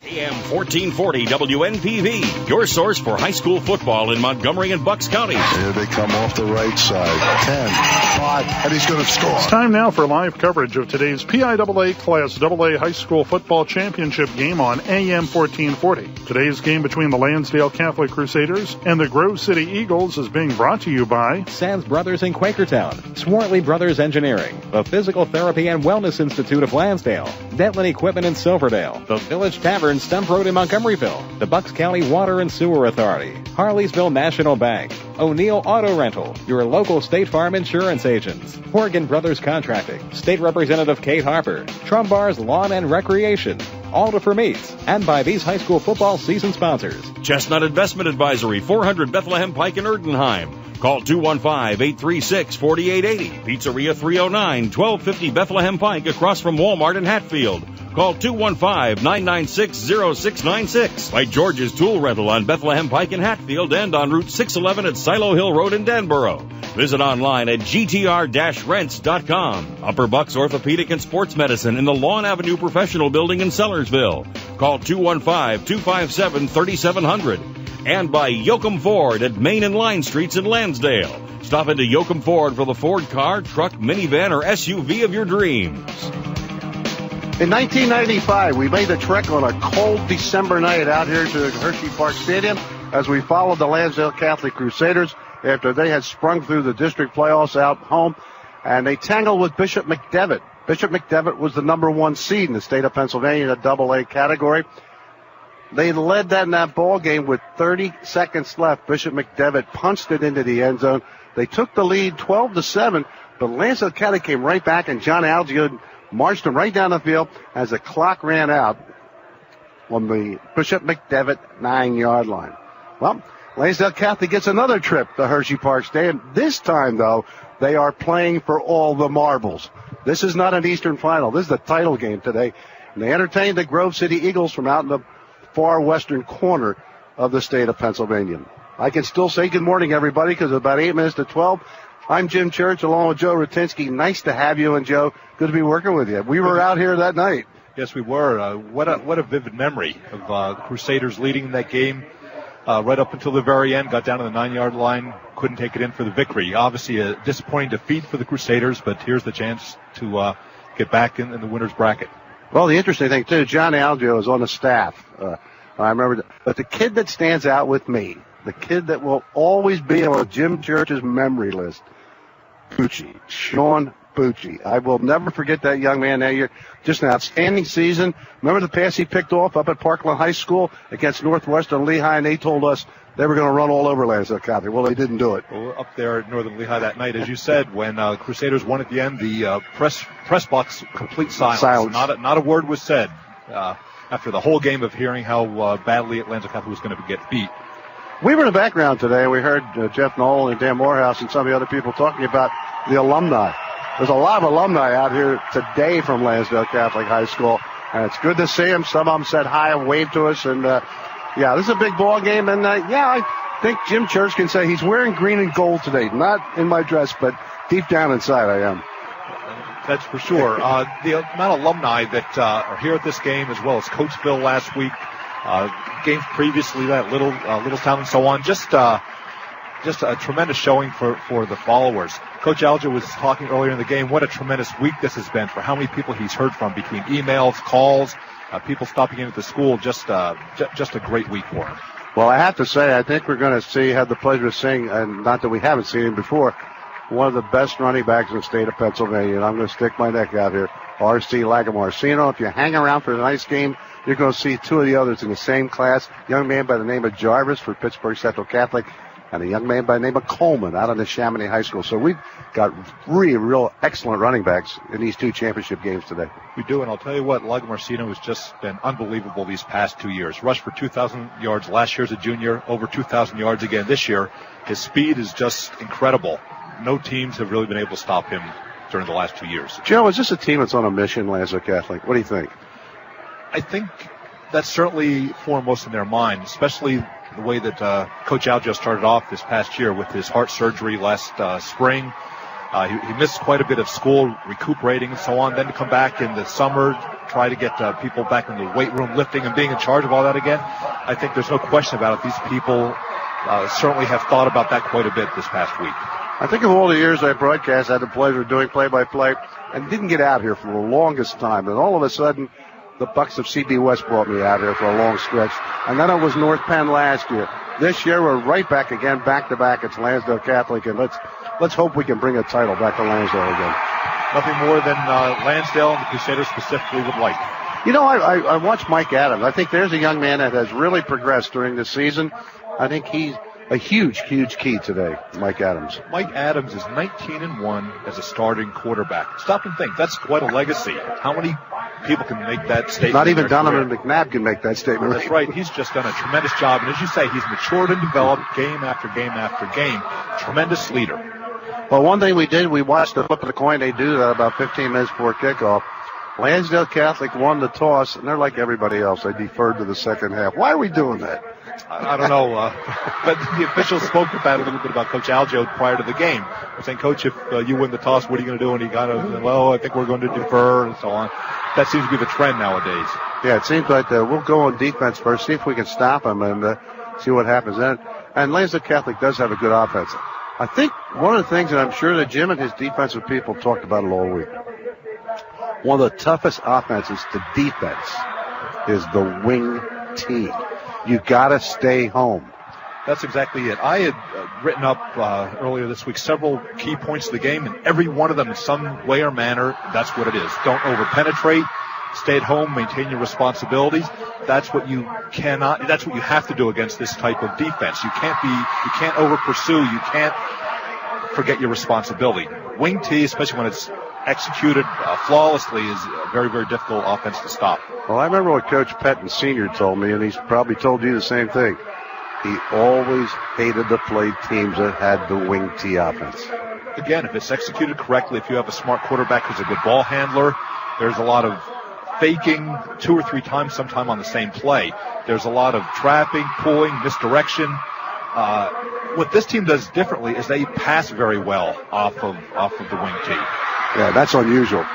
AM 1440 WNPV, your source for high school football in Montgomery and Bucks counties. Here they come off the right side. 10, 5, and he's going to score. It's time now for live coverage of today's PIAA Class AA High School Football Championship game on AM 1440. Today's game between the Lansdale Catholic Crusaders and the Grove City Eagles is being brought to you by Sands Brothers in Quakertown, Swartley Brothers Engineering, the Physical Therapy and Wellness Institute of Lansdale, Dentlin Equipment in Silverdale, the Village Tavern, Stump Road in Montgomeryville, the Bucks County Water and Sewer Authority, Harleysville National Bank, O'Neill Auto Rental, your local State Farm insurance agents, Horgan Brothers Contracting, State Representative Kate Harper, Trumbar's Lawn and Recreation, Alder Meats, and by these high school football season sponsors. Chestnut Investment Advisory, 400 Bethlehem Pike in Erdenheim. Call 215-836-4880. Pizzeria 309, 1250 Bethlehem Pike across from Walmart in Hatfield. Call 215-996-0696. By George's Tool Rental on Bethlehem Pike in Hatfield and on Route 611 at Silo Hill Road in Danborough. Visit online at gtr-rents.com. Upper Bucks Orthopedic and Sports Medicine in the Lawn Avenue Professional Building in Sellersville. Call 215-257-3700. And by Yoakum Ford at Main and Line Streets in Lansdale. Stop into Yoakum Ford for the Ford car, truck, minivan, or SUV of your dreams. In 1995, we made the trek on a cold December night out here to the Hershey Park Stadium as we followed the Lansdale Catholic Crusaders after they had sprung through the district playoffs out home, and they tangled with Bishop McDevitt. Bishop McDevitt was the number one seed in the state of Pennsylvania in the AA category. They led that in that ball game with 30 seconds left. Bishop McDevitt punched it into the end zone. They took the lead 12-7, but Lansdale Catholic came right back, and John Algier marched them right down the field as the clock ran out on the Bishop McDevitt 9-yard line. Well, Lansdale Catholic gets another trip to Hershey Park Stadium. This time, though, they are playing for all the marbles. This is not an Eastern final. This is the title game today. And they entertained the Grove City Eagles from out in the far western corner of the state of Pennsylvania. I can still say good morning, everybody, because it's about 8 minutes to 12. I'm Jim Church along with Joe Rutinsky. Nice to have you, and Joe, good to be working with you. We were out here that night. Yes, we were. What a vivid memory of the Crusaders leading that game right up until the very end. Got down to the 9-yard line, couldn't take it in for the victory. Obviously a disappointing defeat for the Crusaders, but here's the chance to get back in the winner's bracket. Well, the interesting thing, too, John Algio is on the staff. I remember, but the kid that stands out with me, the kid that will always be on Jim Church's memory list, Bucci, Sean Bucci. I will never forget that young man that year. Just an outstanding season. Remember the pass he picked off up at Parkland High School against Northwestern Lehigh, and they told us they were going to run all over Lansdale Catholic. Well, they didn't do it. Well, up there at Northern Lehigh that night, as you said, when Crusaders won at the end, the press box, complete silence. Not a word was said after the whole game of hearing how badly Lansdale Catholic was going to get beat. We were in the background today, and we heard Jeff Knoll and Dan Morehouse and some of the other people talking about the alumni. There's a lot of alumni out here today from Lansdale Catholic High School, and it's good to see them. Some of them said hi and waved to us, and yeah, this is a big ball game, and I think Jim Church can say he's wearing green and gold today. Not in my dress, but deep down inside I am. That's for sure. The amount of alumni that are here at this game, as well as Coatesville last week, games previously, that Littletown and so on, just a tremendous showing for the followers. Coach Alger was talking earlier in the game what a tremendous week this has been for how many people he's heard from between emails, calls, people stopping in at the school. Just a great week for him. Well, I have to say, I think we're going to have the pleasure of seeing, and not that we haven't seen him before, one of the best running backs in the state of Pennsylvania, and I'm going to stick my neck out here, R.C. Lagamarcino. If you hang around for a nice game, you're going to see two of the others in the same class, a young man by the name of Jarvis for Pittsburgh Central Catholic, and a young man by the name of Coleman out of the Chamonix High School. So we've got real excellent running backs in these two championship games today. We do, and I'll tell you what, Lagamarcino has just been unbelievable these past 2 years. Rushed for 2,000 yards last year as a junior, over 2,000 yards again this year. His speed is just incredible. No teams have really been able to stop him during the last 2 years. Joe, is this a team that's on a mission, Lansdale Catholic? What do you think? I think that's certainly foremost in their mind, especially the way that Coach Aljo started off this past year with his heart surgery last spring. He missed quite a bit of school recuperating and so on. Then to come back in the summer, try to get people back in the weight room lifting and being in charge of all that again. I think there's no question about it. These people certainly have thought about that quite a bit this past week. I think of all the years I broadcast, I had the pleasure of doing play-by-play and didn't get out here for the longest time. And all of a sudden, the Bucks of CB West brought me out here for a long stretch. And then it was North Penn last year. This year, we're right back again, back-to-back. It's Lansdale Catholic, and let's hope we can bring a title back to Lansdale again. Nothing more than Lansdale and the Crusaders specifically would like. You know, I watched Mike Adams. I think there's a young man that has really progressed during this season. I think he's a huge key today, Mike Adams. Mike Adams is 19-1 as a starting quarterback. Stop and think. That's quite a legacy. How many people can make that statement? Not even Donovan McNabb can make that statement. That's right. He's just done a tremendous job. And as you say, he's matured and developed game after game after game. Tremendous leader. Well, one thing we did, we watched the flip of the coin. They do that about 15 minutes before kickoff. Lansdale Catholic won the toss, and they're like everybody else. They deferred to the second half. Why are we doing that? I don't know, but the officials spoke about it a little bit about Coach Aljo prior to the game. They're saying, Coach, if you win the toss, what are you going to do? And he kind of, well, I think we're going to defer and so on. That seems to be the trend nowadays. Yeah, it seems like we'll go on defense first, see if we can stop them and see what happens then. And Lansdale Catholic does have a good offense. I think one of the things, and I'm sure that Jim and his defensive people talked about it all week, one of the toughest offenses to defense is the wing team. You gotta stay home. That's exactly it. I had written up earlier this week several key points of the game, and every one of them in some way or manner, that's what it is. Don't over-penetrate. Stay at home. Maintain your responsibilities. That's what you have to do against this type of defense. You can't over-pursue. You can't forget your responsibility. Wing T, especially when it's executed flawlessly, is a very, very difficult offense to stop. Well, I remember what Coach Petton Sr. told me, and he's probably told you the same thing. He always hated to play teams that had the wing T offense. Again, if it's executed correctly, if you have a smart quarterback who's a good ball handler, there's a lot of faking 2 or 3 times sometime on the same play. There's a lot of trapping, pulling, misdirection. What this team does differently is they pass very well off of the wing T. Yeah, that's unusual.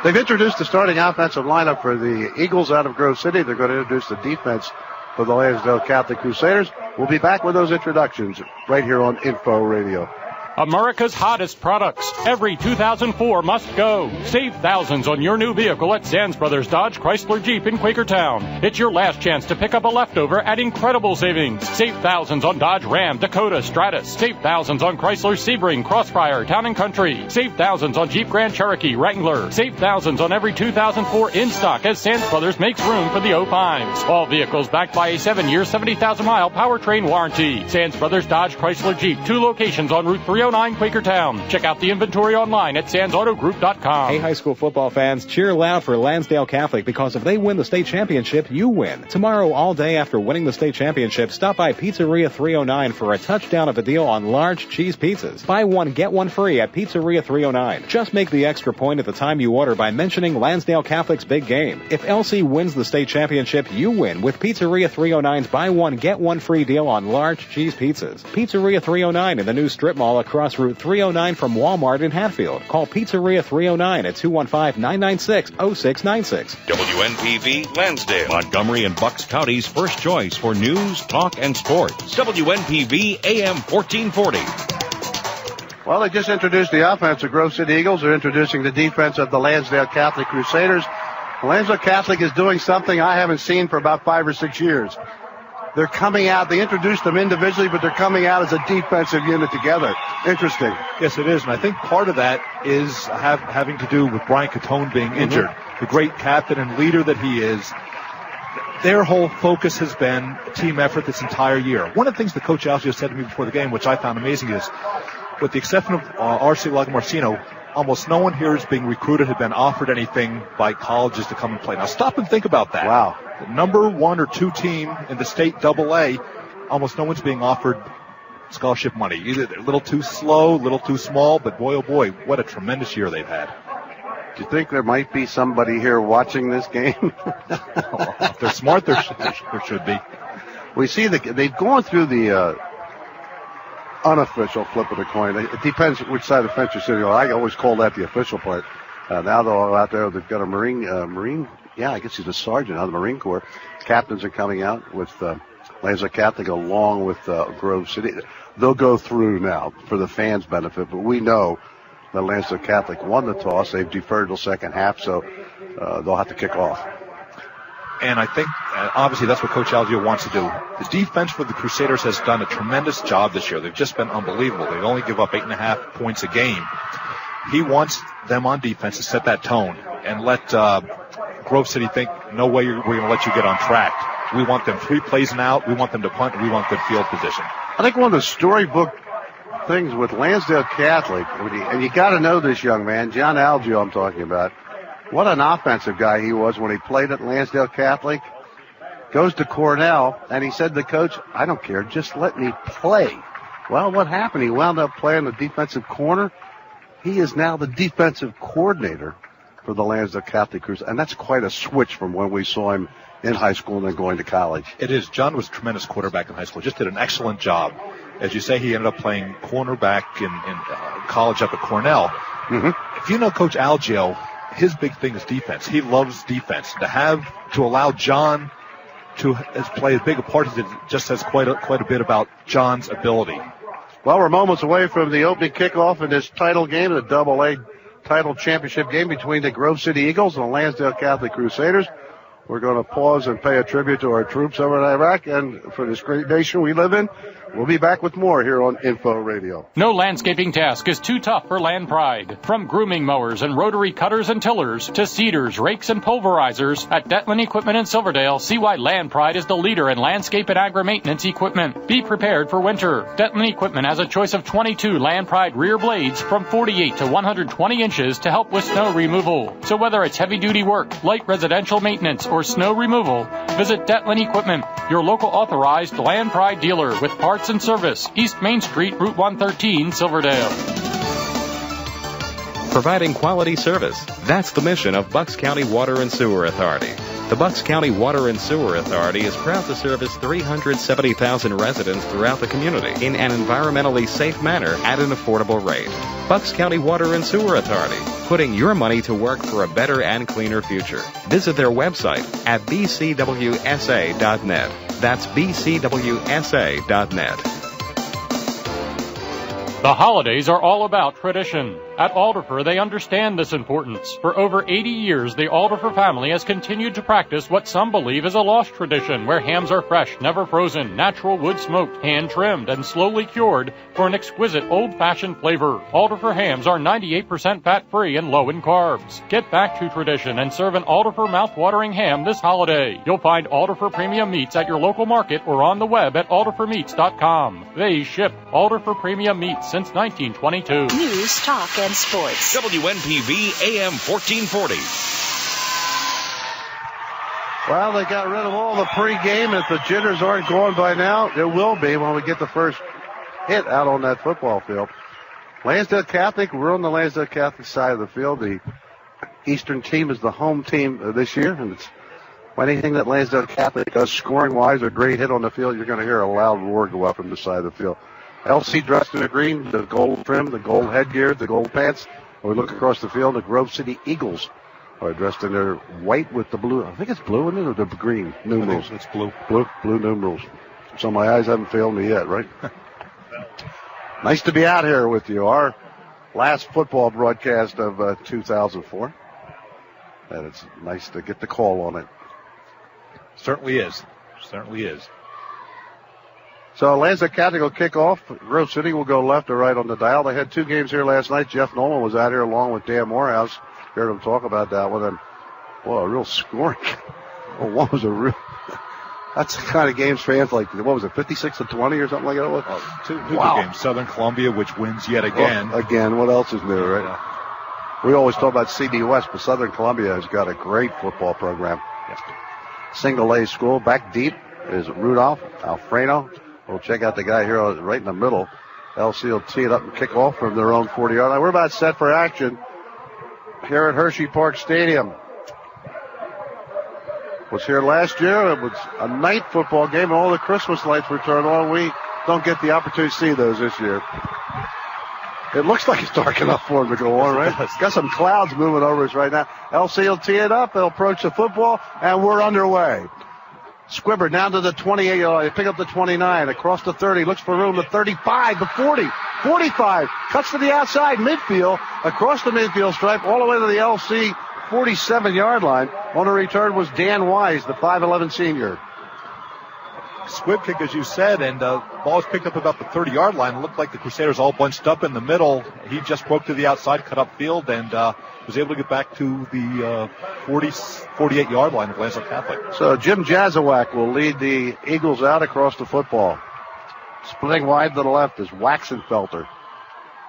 They've introduced the starting offensive lineup for the Eagles out of Grove City. They're going to introduce the defense for the Lansdale Catholic Crusaders. We'll be back with those introductions right here on Info Radio. America's hottest products. Every 2004 must go. Save thousands on your new vehicle at Sands Brothers Dodge Chrysler Jeep in Quakertown. It's your last chance to pick up a leftover at incredible savings. Save thousands on Dodge Ram, Dakota, Stratus. Save thousands on Chrysler Sebring, Crossfire, Town & Country. Save thousands on Jeep Grand Cherokee, Wrangler. Save thousands on every 2004 in stock as Sands Brothers makes room for the 05s. All vehicles backed by a 7-year, 70,000-mile powertrain warranty. Sands Brothers Dodge Chrysler Jeep. 2 locations on Route 309 Quakertown. Check out the inventory online at SandsAutoGroup.com. Hey, high school football fans, cheer loud for Lansdale Catholic, because if they win the state championship, you win. Tomorrow, all day after winning the state championship, stop by Pizzeria 309 for a touchdown of a deal on large cheese pizzas. Buy one, get one free at Pizzeria 309. Just make the extra point at the time you order by mentioning Lansdale Catholic's big game. If LC wins the state championship, you win with Pizzeria 309's buy one, get one free deal on large cheese pizzas. Pizzeria 309 in the new strip mall across Route 309 from Walmart in Hatfield. Call Pizzeria 309 at 215-996-0696. WNPV Lansdale, Montgomery and Bucks County's first choice for news, talk, and sports. WNPV AM 1440. Well, they just introduced the offense of Grove City Eagles. They're introducing the defense of the Lansdale Catholic Crusaders. Lansdale Catholic is doing something I haven't seen for about 5 or 6 years. They're coming out. They introduced them individually, but they're coming out as a defensive unit together. Interesting. Yes, it is. And I think part of that is having to do with Brian Catone being injured. The great captain and leader that he is. Their whole focus has been a team effort this entire year. One of the things that Coach Algio said to me before the game, which I found amazing, is with the exception of R.C. Lagomarcino, almost no one here is being recruited, had been offered anything by colleges to come and play. Now stop and think about that. Wow. The number 1 or 2 team in the state AA, almost no one's being offered scholarship money. Either they're a little too slow, a little too small, but boy, oh boy, what a tremendous year they've had. Do you think there might be somebody here watching this game? If they're smart, there should be. We see they've gone through the unofficial flip of the coin. It depends which side of the fence you're sitting on. I always call that the official part. Now they're all out there. They've got a Marine. Yeah, I guess he's a sergeant out of the Marine Corps. Captains are coming out with Lansdale Catholic along with Grove City. They'll go through now for the fans' benefit, but we know that Lansdale Catholic won the toss. They've deferred till second half, so they'll have to kick off. And I think, obviously, that's what Coach Algio wants to do. The defense for the Crusaders has done a tremendous job this year. They've just been unbelievable. They only give up 8.5 points a game. He wants them on defense to set that tone and let Grove City think, no way we're going to let you get on track. We want them 3 plays and out. We want them to punt, and we want good field position. I think one of the storybook things with Lansdale Catholic, and you got to know this young man, John Algio I'm talking about, what an offensive guy he was when he played at Lansdale Catholic. Goes to Cornell, and he said to the coach, I don't care, just let me play. Well, what happened? He wound up playing the defensive corner. He is now the defensive coordinator for the Lansdale Catholic Crusaders, and that's quite a switch from when we saw him in high school and then going to college. It is. John was a tremendous quarterback in high school. Just did an excellent job. As you say, he ended up playing cornerback in college up at Cornell. Mm-hmm. If you know Coach Algio, his big thing is defense. He loves defense. To allow John to play as big a part as it just says quite a bit about John's ability. Well, we're moments away from the opening kickoff in this title game, the Double-A title championship game between the Grove City Eagles and the Lansdale Catholic Crusaders. We're going to pause and pay a tribute to our troops over in Iraq and for this great nation we live in. We'll be back with more here on Info Radio. No landscaping task is too tough for Land Pride. From grooming mowers and rotary cutters and tillers to seeders, rakes, and pulverizers, at Detlin Equipment in Silverdale, see why Land Pride is the leader in landscape and agri-maintenance equipment. Be prepared for winter. Detlin Equipment has a choice of 22 Land Pride rear blades from 48 to 120 inches to help with snow removal. So whether it's heavy-duty work, light residential maintenance, or snow removal, visit Detlin Equipment, your local authorized Land Pride dealer with parts and service. East Main Street, Route 113, Silverdale. Providing quality service. That's the mission of Bucks County Water and Sewer Authority. The Bucks County Water and Sewer Authority is proud to service 370,000 residents throughout the community in an environmentally safe manner at an affordable rate. Bucks County Water and Sewer Authority, putting your money to work for a better and cleaner future. Visit their website at bcwsa.net. That's bcwsa.net. The holidays are all about tradition. At Alderfer, they understand this importance. For over 80 years, the Alderfer family has continued to practice what some believe is a lost tradition, where hams are fresh, never frozen, natural wood smoked, hand-trimmed, and slowly cured for an exquisite old-fashioned flavor. Alderfer hams are 98% fat-free and low in carbs. Get back to tradition and serve an Alderfer mouth-watering ham this holiday. You'll find Alderfer Premium Meats at your local market or on the web at alderfermeats.com. They ship Alderfer Premium Meats since 1922. News, talk, and sports. WNPV AM 1440. Well, they got rid of all the pregame. If the jitters aren't gone by now, there will be when we get the first hit out on that football field. Lansdale Catholic, we're on the Lansdale Catholic side of the field. The Eastern team is the home team this year, and it's anything that Lansdale Catholic does scoring-wise, a great hit on the field, you're going to hear a loud roar go up from the side of the field. LC dressed in the green, the gold trim, the gold headgear, the gold pants. When we look across the field, the Grove City Eagles are dressed in their white with the blue. I think it's blue, isn't it, or the green numerals? It's blue. Blue numerals. So my eyes haven't failed me yet, right? Nice to be out here with you. Our last football broadcast of 2004. And it's nice to get the call on it. Certainly is. Certainly is. So Lansdale Catholic will kick off. Grove City will go left or right on the dial. They had 2 games here last night. Jeff Nolan was out here along with Dan Morehouse. Heard him talk about that with him. Well, a real scoring. Well, one was a real. That's the kind of games fans like. What was it, 56-20 or something like that? Two games. Southern Columbia, which wins yet again. Oh, again, what else is new, right? Yeah. We always talk about CB West, but Southern Columbia has got a great football program. Yes. Single A school. Back deep is Rudolph Alfredo. We'll check out the guy here right in the middle. LC will tee it up and kick off from their own 40-yard line. We're about set for action here at Hershey Park Stadium. Was here last year. It was a night football game. All the Christmas lights were turned on. We don't get the opportunity to see those this year. It looks like it's dark enough for him to go on, right? Got some clouds moving over us right now. LC will tee it up. They'll approach the football, and we're underway. Squibber down to the 28. Pick up the 29. Across the 30. Looks for room. The 35. The 40. 45. Cuts to the outside midfield. Across the midfield stripe. All the way to the LC 47-yard line. On the return was Dan Wise, the 5'11 senior. Squib kick, as you said, and ball was picked up about the 30-yard line. It looked like the Crusaders all bunched up in the middle. He just broke to the outside, cut up field, and was able to get back to the 48-yard line of Lansdale Catholic. So Jim Jazawak will lead the Eagles out across the football. Splitting wide to the left is Waxenfelter.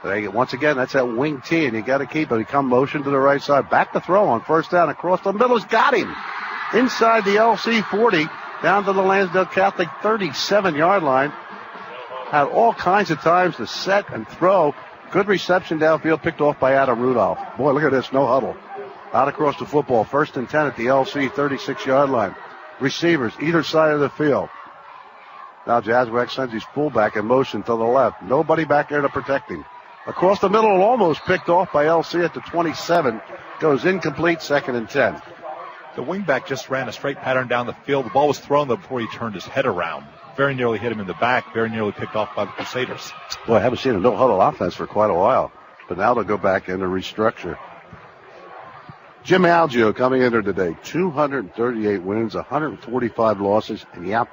Once again, that's that wing T, and you got to keep it. He come motion to the right side. Back to throw on first down. Across the middle has got him. Inside the LC 40. Down to the Lansdale Catholic 37-yard line. Had all kinds of times to set and throw. Good reception downfield, picked off by Adam Rudolph. Boy, look at this, no huddle. Out across the football, 1st and 10 at the LC 36-yard line. Receivers, either side of the field. Now Jazwack sends his fullback in motion to the left. Nobody back there to protect him. Across the middle, almost picked off by LC at the 27. Goes incomplete, 2nd and 10. The wingback just ran a straight pattern down the field. The ball was thrown before he turned his head around. Very nearly hit him in the back. Very nearly picked off by the Crusaders. Boy, I haven't seen a no-huddle offense for quite a while. But now they'll go back in and restructure. Jim Algio coming in here today. 238 wins, 145 losses. And yeah,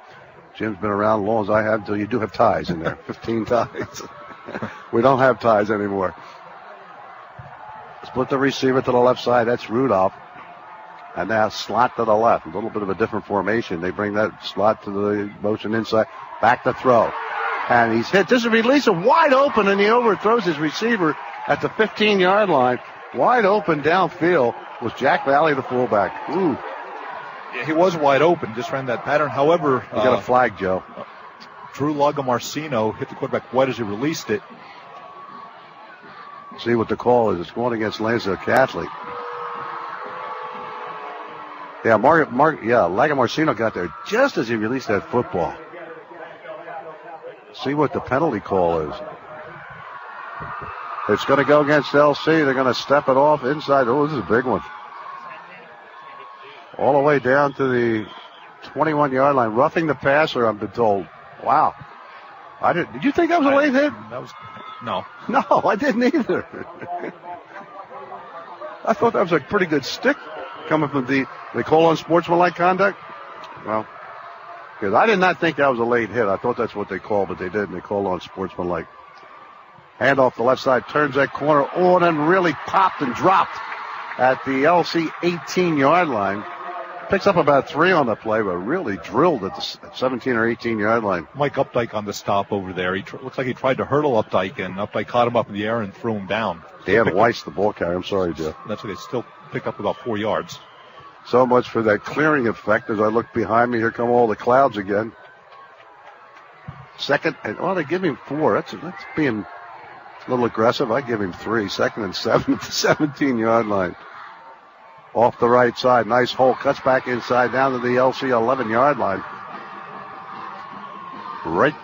Jim's been around as long as I have until you do have ties in there. 15 ties. We don't have ties anymore. Split the receiver to the left side. That's Rudolph. And now slot to the left. A little bit of a different formation. They bring that slot to the motion inside. Back to throw. And he's hit. This is a release of wide open, and he overthrows his receiver at the 15-yard line. Wide open downfield was Jack Valley, the fullback. Ooh. Yeah, he was wide open. Just ran that pattern. However, you got a flag, Joe. Drew Lagamarcino hit the quarterback wide as he released it. See what the call is. It's going against Lansdale Catholic. Yeah, Lagamarcino got there just as he released that football. See what the penalty call is. It's going to go against LC. They're going to step it off inside. Oh, this is a big one. All the way down to the 21-yard line. Roughing the passer, I've been told. Wow. Did you think that was a late hit? No. No, I didn't either. I thought that was a pretty good stick coming from they call on sportsmanlike conduct? Well, because I did not think that was a late hit. I thought that's what they called, but they didn't. They called on sportsmanlike. Hand off the left side, turns that corner on and really popped and dropped at the LC 18-yard line. Picks up about 3 on the play, but really drilled at the 17 or 18-yard line. Mike Updike on the stop over there. Looks like he tried to hurdle Updike, and Updike caught him up in the air and threw him down. Dan Weiss, the ball carrier. I'm sorry, Jeff. That's what they still picked up about 4 yards. So much for that clearing effect. As I look behind me, here come all the clouds again. 2nd, and they give him 4. That's being a little aggressive. I give him 3. 2nd and 7 at the 17-yard line. Off the right side, nice hole, cuts back inside down to the LC 11-yard line. Right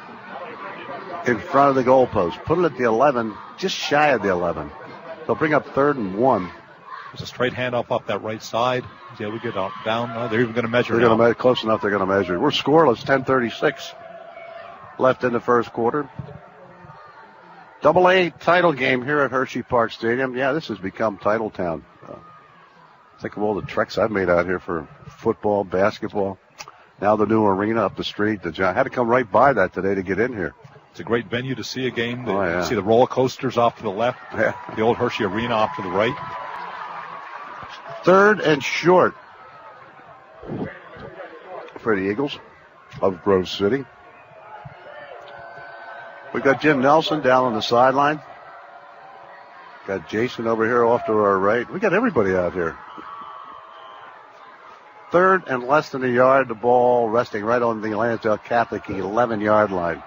in front of the goalpost. Put it at the 11, just shy of the 11. They'll bring up 3rd and 1. There's a straight handoff off that right side. Yeah, we get down. They're even going to measure. They're going to close enough. They're going to measure. We're scoreless. 10:36 left in the first quarter. AA title game here at Hershey Park Stadium. Yeah, this has become title town. Think of all the treks I've made out here for football, basketball. Now the new arena up the street. I had to come right by that today to get in here. It's a great venue to see a game. You see the roller coasters off to the left. Yeah. The old Hershey Arena off to the right. 3rd and short for the Eagles of Grove City. We got Jim Nelson down on the sideline. Got Jason over here off to our right. We got everybody out here. 3rd and less than a yard. The ball resting right on the Lansdale Catholic 11-yard line.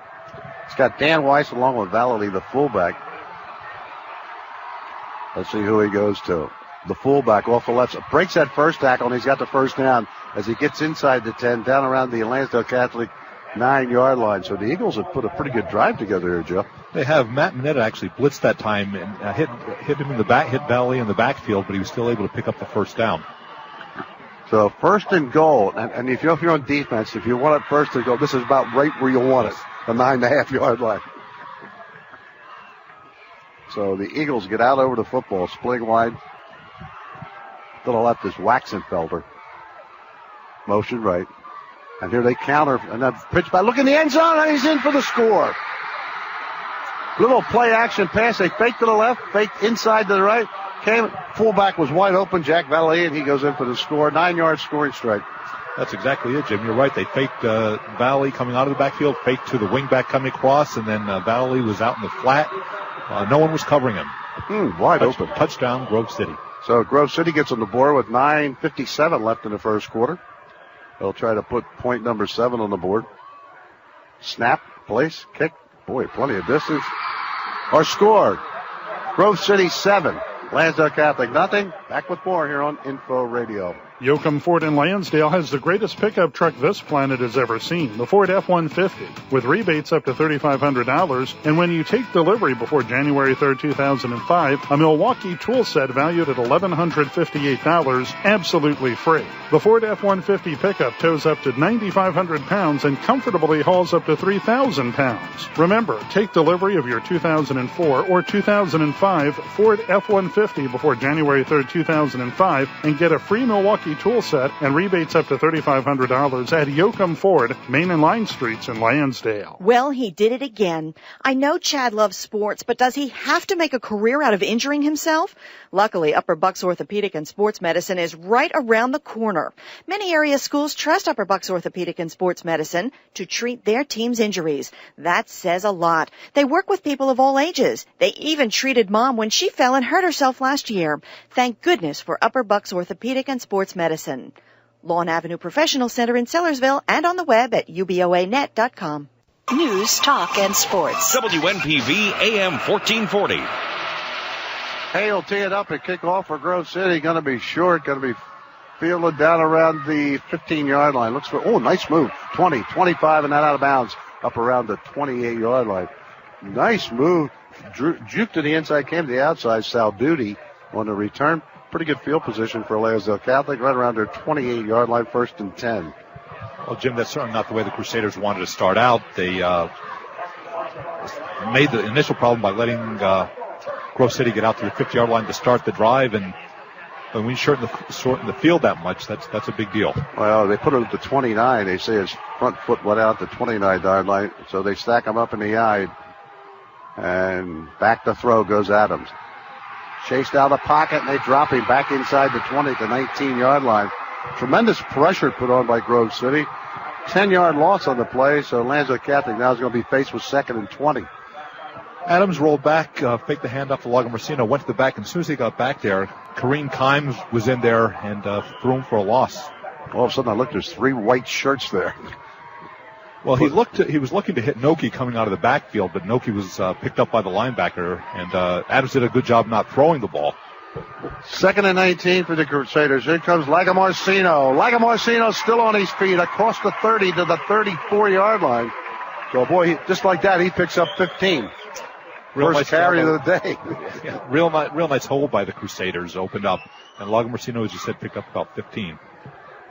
It's got Dan Weiss along with Valley, the fullback. Let's see who he goes to. The fullback off the left. Breaks that first tackle, and he's got the first down as he gets inside the 10, down around the Lansdale Catholic 9-yard line. So the Eagles have put a pretty good drive together here, Joe. They have. Matt Mineta actually blitzed that time and hit him in the back, hit Valley in the backfield, but he was still able to pick up the first down. So first and goal, and if you're on defense, if you want it first and goal, this is about right where you want it, the 9.5-yard line. So the Eagles get out over the football, splitting wide. To the left is Waxenfelder. Motion right. And here they counter, and that pitch back. Look in the end zone, and he's in for the score. Little play action pass. They fake to the left, fake inside to the right. Fullback was wide open, Jack Valley, and he goes in for the score. 9-yard scoring strike. That's exactly it, Jim. You're right. They faked Valley coming out of the backfield, faked to the wingback coming across, and then Valley was out in the flat. No one was covering him. Wide open. Touchdown, Grove City. So Grove City gets on the board with 9:57 left in the first quarter. They'll try to put point number 7 on the board. Snap, place, kick. Boy, plenty of distance. Or score. Grove City 7. Lansdale Catholic nothing. Back with more here on Info Radio. Yoakum Ford in Lansdale has the greatest pickup truck this planet has ever seen, the Ford F-150, with rebates up to $3,500. And when you take delivery before January 3rd, 2005, a Milwaukee tool set valued at $1,158, absolutely free. The Ford F-150 pickup tows up to 9,500 pounds and comfortably hauls up to 3,000 pounds. Remember, take delivery of your 2004 or 2005 Ford F-150 before January 3rd, 2005, and get a free Milwaukee tool set and rebates up to $3,500 at Yoakum Ford, Main and Line Streets in Lansdale. Well, he did it again. I know Chad loves sports, but does he have to make a career out of injuring himself? Luckily, Upper Bucks Orthopedic and Sports Medicine is right around the corner. Many area schools trust Upper Bucks Orthopedic and Sports Medicine to treat their team's injuries. That says a lot. They work with people of all ages. They even treated Mom when she fell and hurt herself last year. Thank goodness for Upper Bucks Orthopedic and Sports Medicine. Lawn Avenue Professional Center in Sellersville and on the web at uboanet.com. News, talk, and sports. WNPV AM 1440. Hale tee it up and kick off for Grove City. Going to be short. Going to be fielded down around the 15-yard line. Looks for, nice move. 20, 25, and that out of bounds. Up around the 28-yard line. Nice move. Juke to the inside, came to the outside. Sal Duty on the return. Pretty good field position for Lansdale Catholic. Right around their 28-yard line, 1st and 10. Well, Jim, that's certainly not the way the Crusaders wanted to start out. They made the initial problem by letting Grove City get out to the 50-yard line to start the drive, and when we shorten the field that much, that's a big deal. Well, they put it at the 29. They say his front foot went out the 29-yard line, so they stack him up in the eye. And back to throw goes Adams. Chased out of the pocket, and they drop him back inside the 20 to 19-yard line. Tremendous pressure put on by Grove City. 10-yard loss on the play, so Lansdale Catholic now is going to be faced with 2nd and 20. Adams rolled back, faked the handoff to Lagomarsino, went to the back, and as soon as he got back there, Kareem Kimes was in there and threw him for a loss. All of a sudden, I looked, there's 3 white shirts there. Well, he was looking to hit Noki coming out of the backfield, but Noki was picked up by the linebacker, and Adams did a good job not throwing the ball. 2nd and 19 for the Crusaders. Here comes Lagomarsino. Lagomarsino still on his feet across the 30 to the 34-yard line. So, boy, just like that, he picks up 15. First nice carry of the day. Yeah, real nice hold by the Crusaders, opened up, and Lagomarsino, as you said, picked up about 15.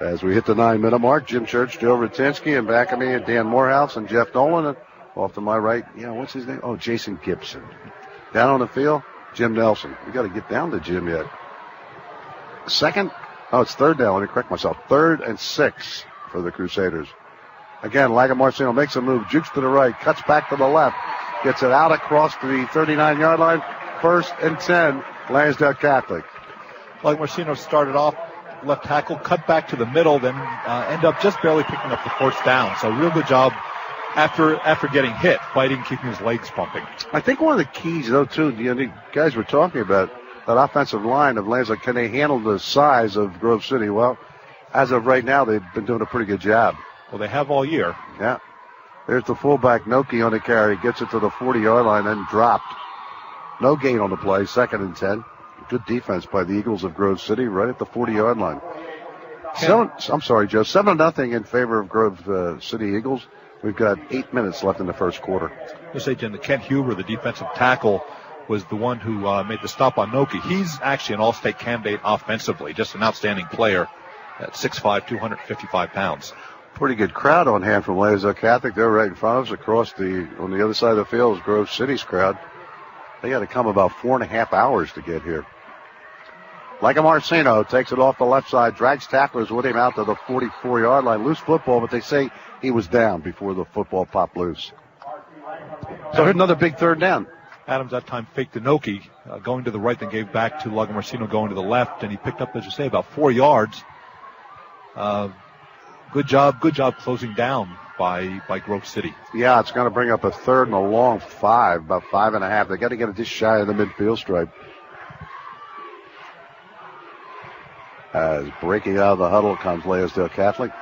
As we hit the 9-minute mark, Jim Church, Joe Rutinsky, and back of me, Dan Morehouse and Jeff Nolan. And off to my right, what's his name? Oh, Jason Gibson. Down on the field, Jim Nelson. We got to get down to Jim yet. It's 3rd down. Let me correct myself. 3rd and 6 for the Crusaders. Again, Lagomarsino makes a move, jukes to the right, cuts back to the left, gets it out across the 39-yard line. 1st and 10, Lansdale Catholic. Lagomarsino started off left tackle, cut back to the middle, then end up just barely picking up the 1st down. So real good job after getting hit, fighting, keeping his legs pumping. I think one of the keys, though, too, the guys were talking about that offensive line of Lansdale. Can they handle the size of Grove City? Well, as of right now, they've been doing a pretty good job. Well, they have all year. Yeah. There's the fullback, Noki, on the carry. Gets it to the 40-yard line, then dropped. No gain on the play, 2nd and 10. Good defense by the Eagles of Grove City right at the 40-yard line. I'm sorry, Joe. 7-0 in favor of Grove City Eagles. We've got 8 minutes left in the first quarter. Let's say, Jim, Kent Huber, the defensive tackle, was the one who made the stop on Noki. He's actually an all-state candidate offensively, just an outstanding player at 6'5", 255 pounds. Pretty good crowd on hand from Lansdale Catholic. They're right in front of us. On the other side of the field is Grove City's crowd. They had to come about 4.5 hours to get here. Micah Marcino takes it off the left side, drags tacklers with him out to the 44-yard line. Loose football, but they say he was down before the football popped loose. So here's another big third down. Adams that time faked the Noki, going to the right, then gave back to Micah Marcino going to the left, and he picked up, as you say, about 4 yards. Good job closing down by Grove City. Yeah, it's going to bring up a third and a long 5, about 5.5. They got to get it just shy of the midfield stripe. As breaking out of the huddle comes Lansdale Catholic.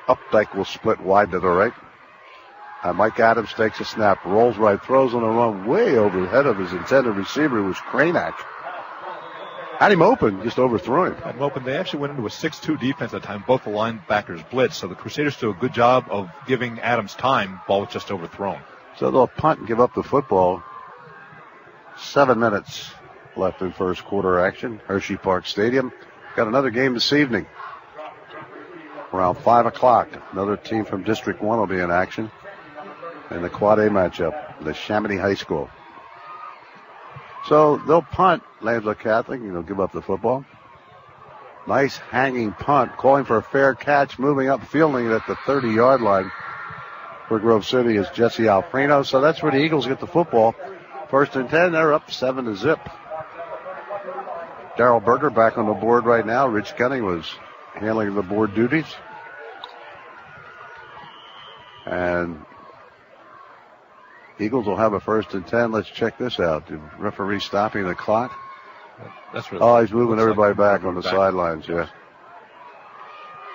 Updike will split wide to the right. Mike Adams takes a snap, rolls right, throws on a run way over the head of his intended receiver, who was Kranak. Had him open, just overthrew him. Had him open. They actually went into a 6-2 defense at that time. Both the linebackers blitzed, so the Crusaders did a good job of giving Adams time. Ball was just overthrown. So they'll punt and give up the football. 7 minutes left in first quarter action. Hershey Park Stadium. Got another game this evening. Around 5 o'clock. Another team from District 1 will be in action. In the Quad A matchup, the Chamonix High School. So they'll punt, Lansdale Catholic, give up the football. Nice hanging punt, calling for a fair catch, moving up, fielding it at the 30-yard line for Grove City is Jesse Alfreno. So that's where the Eagles get the football. 1st and 10, they're up 7-0. Darrell Berger back on the board right now. Rich Gunning was handling the board duties. And Eagles will have a 1st and 10. Let's check this out. The referee stopping the clock. That's really he's moving everybody back on the sidelines, yeah.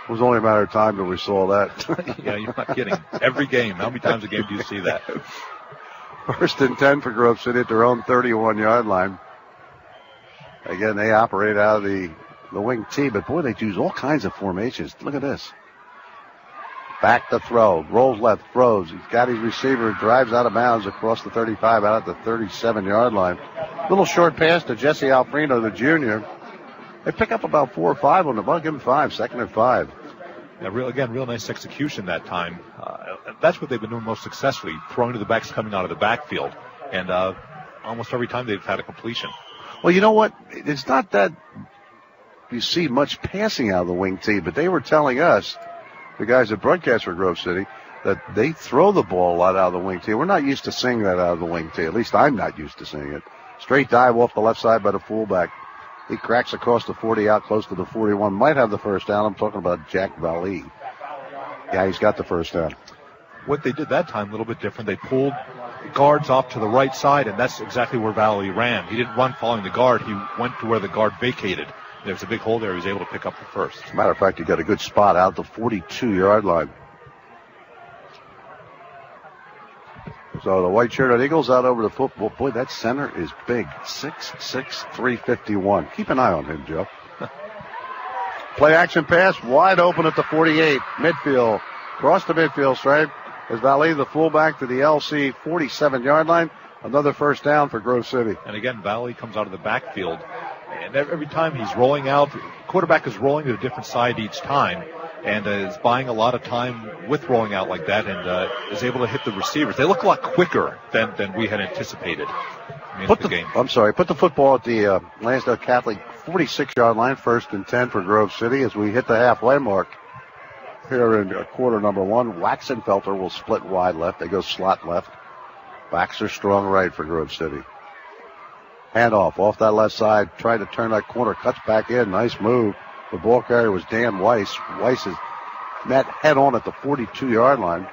It was only a matter of time till we saw that. Yeah, you're not kidding. Every game. How many times a game do you see that? 1st and 10 for Grove City at their own 31-yard line. Again, they operate out of the wing T, but boy, they use all kinds of formations. Look at this. Back to throw. Rolls left, throws. He's got his receiver, drives out of bounds across the 35, out at the 37-yard line. Little short pass to Jesse Alfreno, the junior. They pick up about 4 or 5 on the ball. Give him 5, 2nd and 5. Yeah, real nice execution that time. That's what they've been doing most successfully, throwing to the backs coming out of the backfield. And almost every time they've had a completion. Well, you know what? It's not that you see much passing out of the wing T, but they were telling us, the guys that broadcast for Grove City, that they throw the ball a lot out of the wing T. We're not used to seeing that out of the wing T. At least I'm not used to seeing it. Straight dive off the left side by the fullback. He cracks across the 40 out close to the 41. Might have the first down. I'm talking about Jack Valley. Yeah, he's got the first down. What they did that time, a little bit different. They pulled guards off to the right side, and that's exactly where Valley ran. He didn't run following the guard. He went to where the guard vacated. There was a big hole there. He was able to pick up the first. As a matter of fact, he got a good spot out the 42-yard line. So the white-shirted Eagles out over the football. Boy, that center is big. 6'6", 351. Keep an eye on him, Joe. Play action pass, wide open at the 48. Midfield, across the midfield stripe. As Valley, the fullback, to the LC 47-yard line. Another first down for Grove City. And again, Valley comes out of the backfield. And every time he's rolling out, the quarterback is rolling to a different side each time. And is buying a lot of time with rolling out like that, and is able to hit the receivers. They look a lot quicker than we had anticipated. Put the football at the Lansdale Catholic 46-yard line, 1st and 10 for Grove City as we hit the halfway mark here in quarter number 1. Waxenfelter will split wide left. They go slot left. Baxter strong right for Grove City. Handoff off that left side. Tried to turn that corner. Cuts back in. Nice move. The ball carrier was Dan Weiss. Weiss is met head on at the 42-yard line.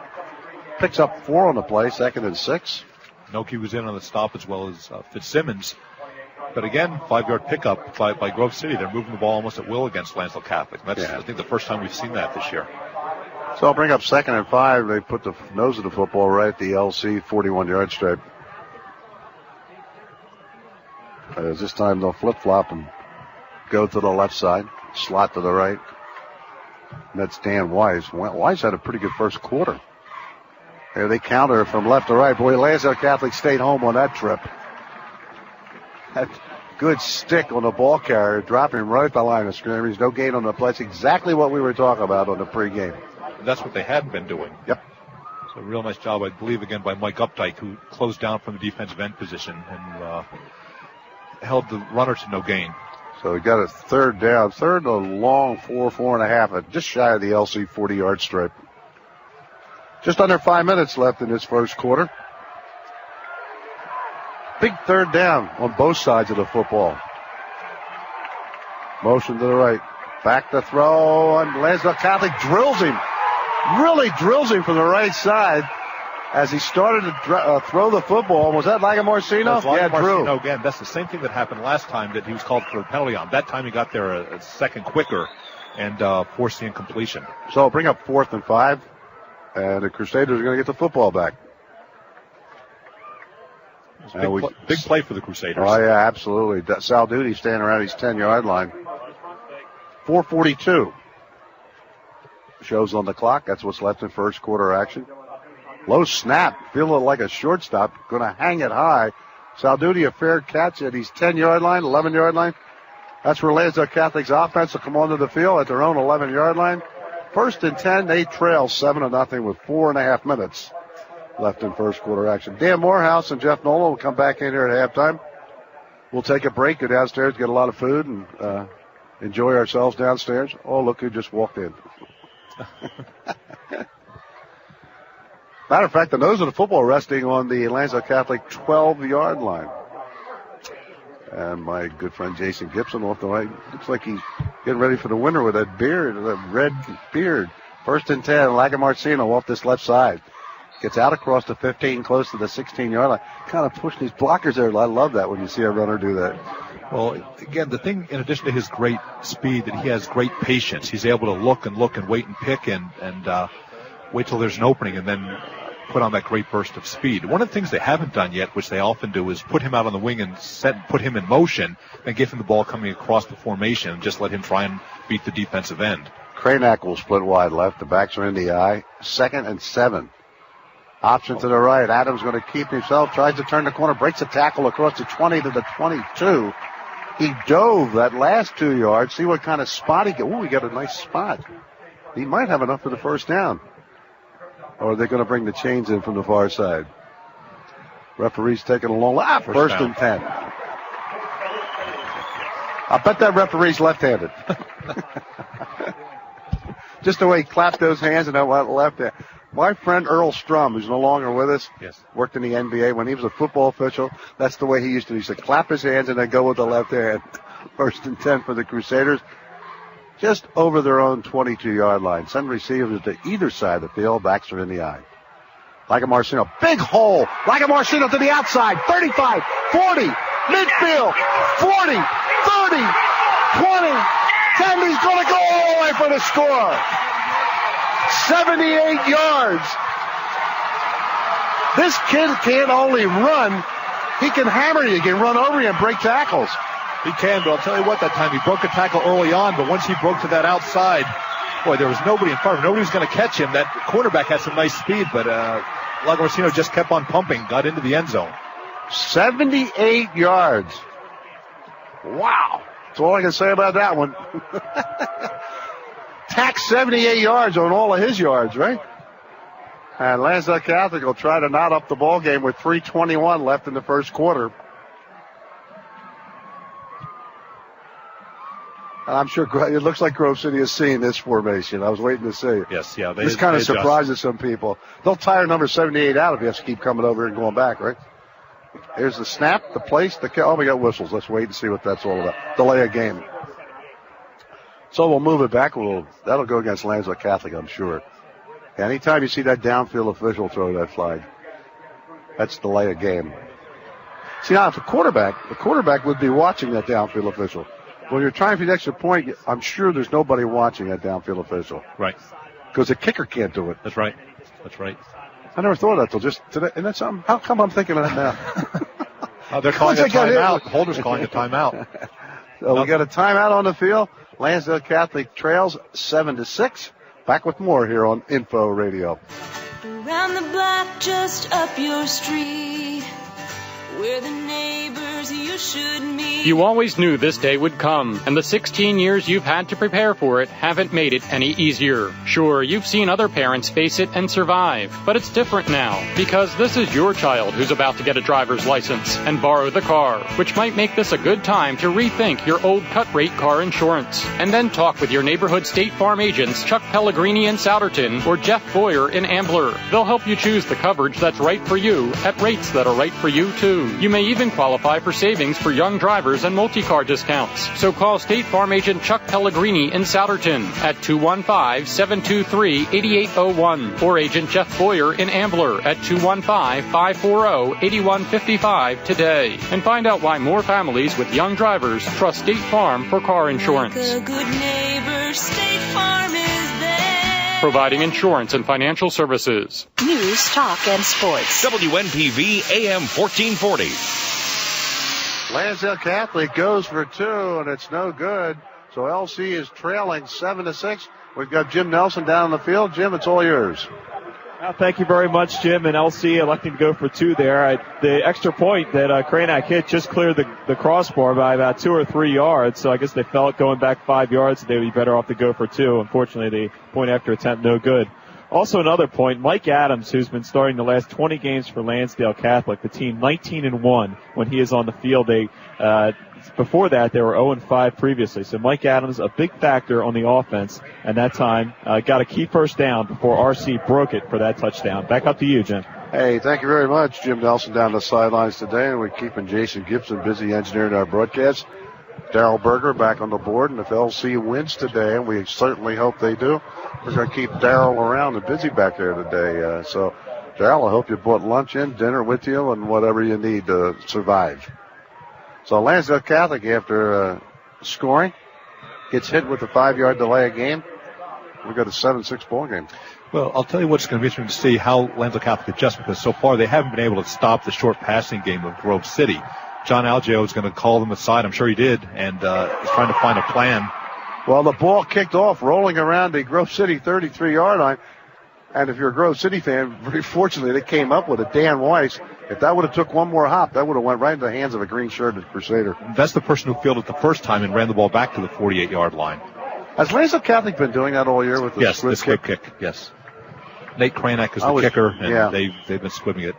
Picks up 4 on the play. 2nd and 6. Noki was in on the stop as well as Fitzsimmons. But again, 5-yard pickup by Grove City. They're moving the ball almost at will against Lansdale Catholic. That's, I think, the first time we've seen that this year. So I'll bring up 2nd and 5. They put the nose of the football right at the LC 41-yard stripe. As this time they'll flip-flop and go to the left side, slot to the right. And that's Dan Wise. Wise had a pretty good first quarter. There they counter from left to right. Boy, Lansdale Catholic stayed home on that trip. That good stick on the ball carrier, dropping him right at the line of scrimmage. No gain on the play. That's exactly what we were talking about on the pregame. And that's what they had been doing. Yep. So a real nice job, I believe, again, by Mike Updike, who closed down from the defensive end position and held the runner to no gain. So we got a third down. Third and a long 4.5, just shy of the LC 40-yard stripe. Just under 5 minutes left in this first quarter. Big third down on both sides of the football. Motion to the right. Back to throw, and Lansdale Catholic drills him. Really drills him from the right side as he started to throw the football. Was that Lagamorsino? Yeah, Drew. Again, that's the same thing that happened last time that he was called for a penalty on. That time he got there a second quicker and forced the incompletion. So bring up 4th and 5, and the Crusaders are going to get the football back. Big play for the Crusaders. Oh, yeah, absolutely. Sal Duty standing around his 10-yard line. 4:42. Shows on the clock. That's what's left in first quarter action. Low snap. Feeling like a shortstop. Going to hang it high. Sal Duty a fair catch at his 10-yard line, 11-yard line. That's where Lansdale Catholic's offense will come onto the field at their own 11-yard line. 1st and 10. They trail 7-0 with 4.5 minutes left in first quarter action. Dan Morehouse and Jeff Nolan will come back in here at halftime. We'll take a break, go downstairs, get a lot of food, and enjoy ourselves downstairs. Oh, look who just walked in. Matter of fact, the nose of the football resting on the Lansdale Catholic 12-yard line. And my good friend Jason Gibson off the right. Looks like he's getting ready for the winter with that beard, that red beard. 1st and 10, Lagamorsino off this left side. Gets out across the 15, close to the 16-yard line. Kind of pushing these blockers there. I love that when you see a runner do that. Well, again, the thing, in addition to his great speed, that he has great patience. He's able to look and wait and pick and wait till there's an opening and then put on that great burst of speed. One of the things they haven't done yet, which they often do, is put him out on the wing and put him in motion and give him the ball coming across the formation and just let him try and beat the defensive end. Cranack will split wide left. The backs are in the eye. 2nd and 7. Option to the right. Adams going to keep himself. Tries to turn the corner. Breaks a tackle across the 20 to the 22. He dove that last 2 yards. See what kind of spot he got. Ooh, he got a nice spot. He might have enough for the first down. Or are they going to bring the chains in from the far side? Referee's taking a long lap. First and 10. I bet that referee's left-handed. Just the way he clapped those hands and that went left hand. My friend Earl Strum, who's no longer with us, worked in the NBA. When he was a football official, that's the way he used to. He used to clap his hands and then go with the left hand. 1st and 10 for the Crusaders. Just over their own 22-yard line. Send receivers to either side of the field. Backs are in the eye. Lagamorsino, big hole. Lagamorsino to the outside. 35, 40, midfield, 40, 30, 20, 10. He's going to go all the way for the score. 78 yards. This kid can't only run, he can hammer you. He can run over you and break tackles. He can, but I'll tell you what, that time he broke a tackle early on, but once he broke to that outside, boy, there was nobody in front of him. Nobody was going to catch him. That quarterback had some nice speed, but Lagamorsino just kept on pumping, got into the end zone. 78 yards. Wow. That's all I can say about that one. Tax 78 yards on all of his yards, right? And Lansdale Catholic will try to knot up the ball game with 3:21 left in the first quarter. And I'm sure it looks like Grove City is seeing this formation. I was waiting to see it. Yes, yeah. This kind of surprises some people. They'll tire number 78 out if he has to keep coming over and going back, right? Here's the snap, the place, we got whistles. Let's wait and see what that's all about. Delay a game. So we'll move it back a little. That'll go against Lansdale Catholic, I'm sure. Anytime you see that downfield official throw that flag, that's delay a game. See, now if the quarterback would be watching that downfield official. When you're trying for the extra point, I'm sure there's nobody watching that downfield official. Right. Because the kicker can't do it. That's right. That's right. I never thought of that till just today. And that's something. How come I'm thinking of that now? They're calling a timeout. Holder's calling a timeout. We got a timeout on the field. Lansdale Catholic trails 7-6. Back with more here on Info Radio. Around the block, just up your street, where the neighbors you should meet. You always knew this day would come, and the 16 years you've had to prepare for it haven't made it any easier. Sure, you've seen other parents face it and survive, but it's different now, because this is your child who's about to get a driver's license and borrow the car, which might make this a good time to rethink your old cut-rate car insurance. And then talk with your neighborhood State Farm agents Chuck Pellegrini in Souderton or Jeff Boyer in Ambler. They'll help you choose the coverage that's right for you at rates that are right for you, too. You may even qualify for savings for young drivers and multi-car discounts. So call State Farm agent Chuck Pellegrini in Souderton at 215-723-8801 or agent Jeff Boyer in Ambler at 215-540-8155 today. And find out why more families with young drivers trust State Farm for car insurance. Like a good neighbor, State Farm is there. Providing insurance and financial services. News, talk, and sports. WNPV AM 1440. Lansdale Catholic goes for 2, and it's no good. So LC is trailing 7-6. We've got Jim Nelson down on the field. Jim, it's all yours. Thank you very much, Jim. And LC electing to go for 2 there. The extra point that Cranack hit just cleared the crossbar by about 2 or 3 yards. So I guess they felt going back 5 yards, they would be better off to go for 2. Unfortunately, the point after attempt, no good. Also another point, Mike Adams, who's been starting the last 20 games for Lansdale Catholic, the team 19-1 when he is on the field. Before that, they were 0-5 previously. So Mike Adams, a big factor on the offense, and that time got a key first down before RC broke it for that touchdown. Back up to you, Jim. Hey, thank you very much. Jim Nelson down the sidelines today, and we're keeping Jason Gibson busy engineering our broadcast. Darrell Berger back on the board, and if LC wins today, and we certainly hope they do, we're going to keep Darrell around and busy back there today. So, Darrell, I hope you brought lunch in, dinner with you, and whatever you need to survive. So Lansdale Catholic, after scoring, gets hit with a 5-yard delay of game. We got a 7-6 ball game. Well, I'll tell you what's going to be interesting to see how Lansdale Catholic adjusts, because so far they haven't been able to stop the short passing game of Grove City. John Algeo is going to call them aside. I'm sure he did, and is trying to find a plan. Well, the ball kicked off, rolling around the Grove City 33-yard line. And if you're a Grove City fan, very fortunately, they came up with it. Dan Weiss. If that would have took one more hop, that would have went right into the hands of a green-shirted Crusader. That's the person who fielded it the first time and ran the ball back to the 48-yard line. Has Lansdale Catholic been doing that all year with the squib kick? Yes. Nate Cranack is the kicker, and they've been squibbing it.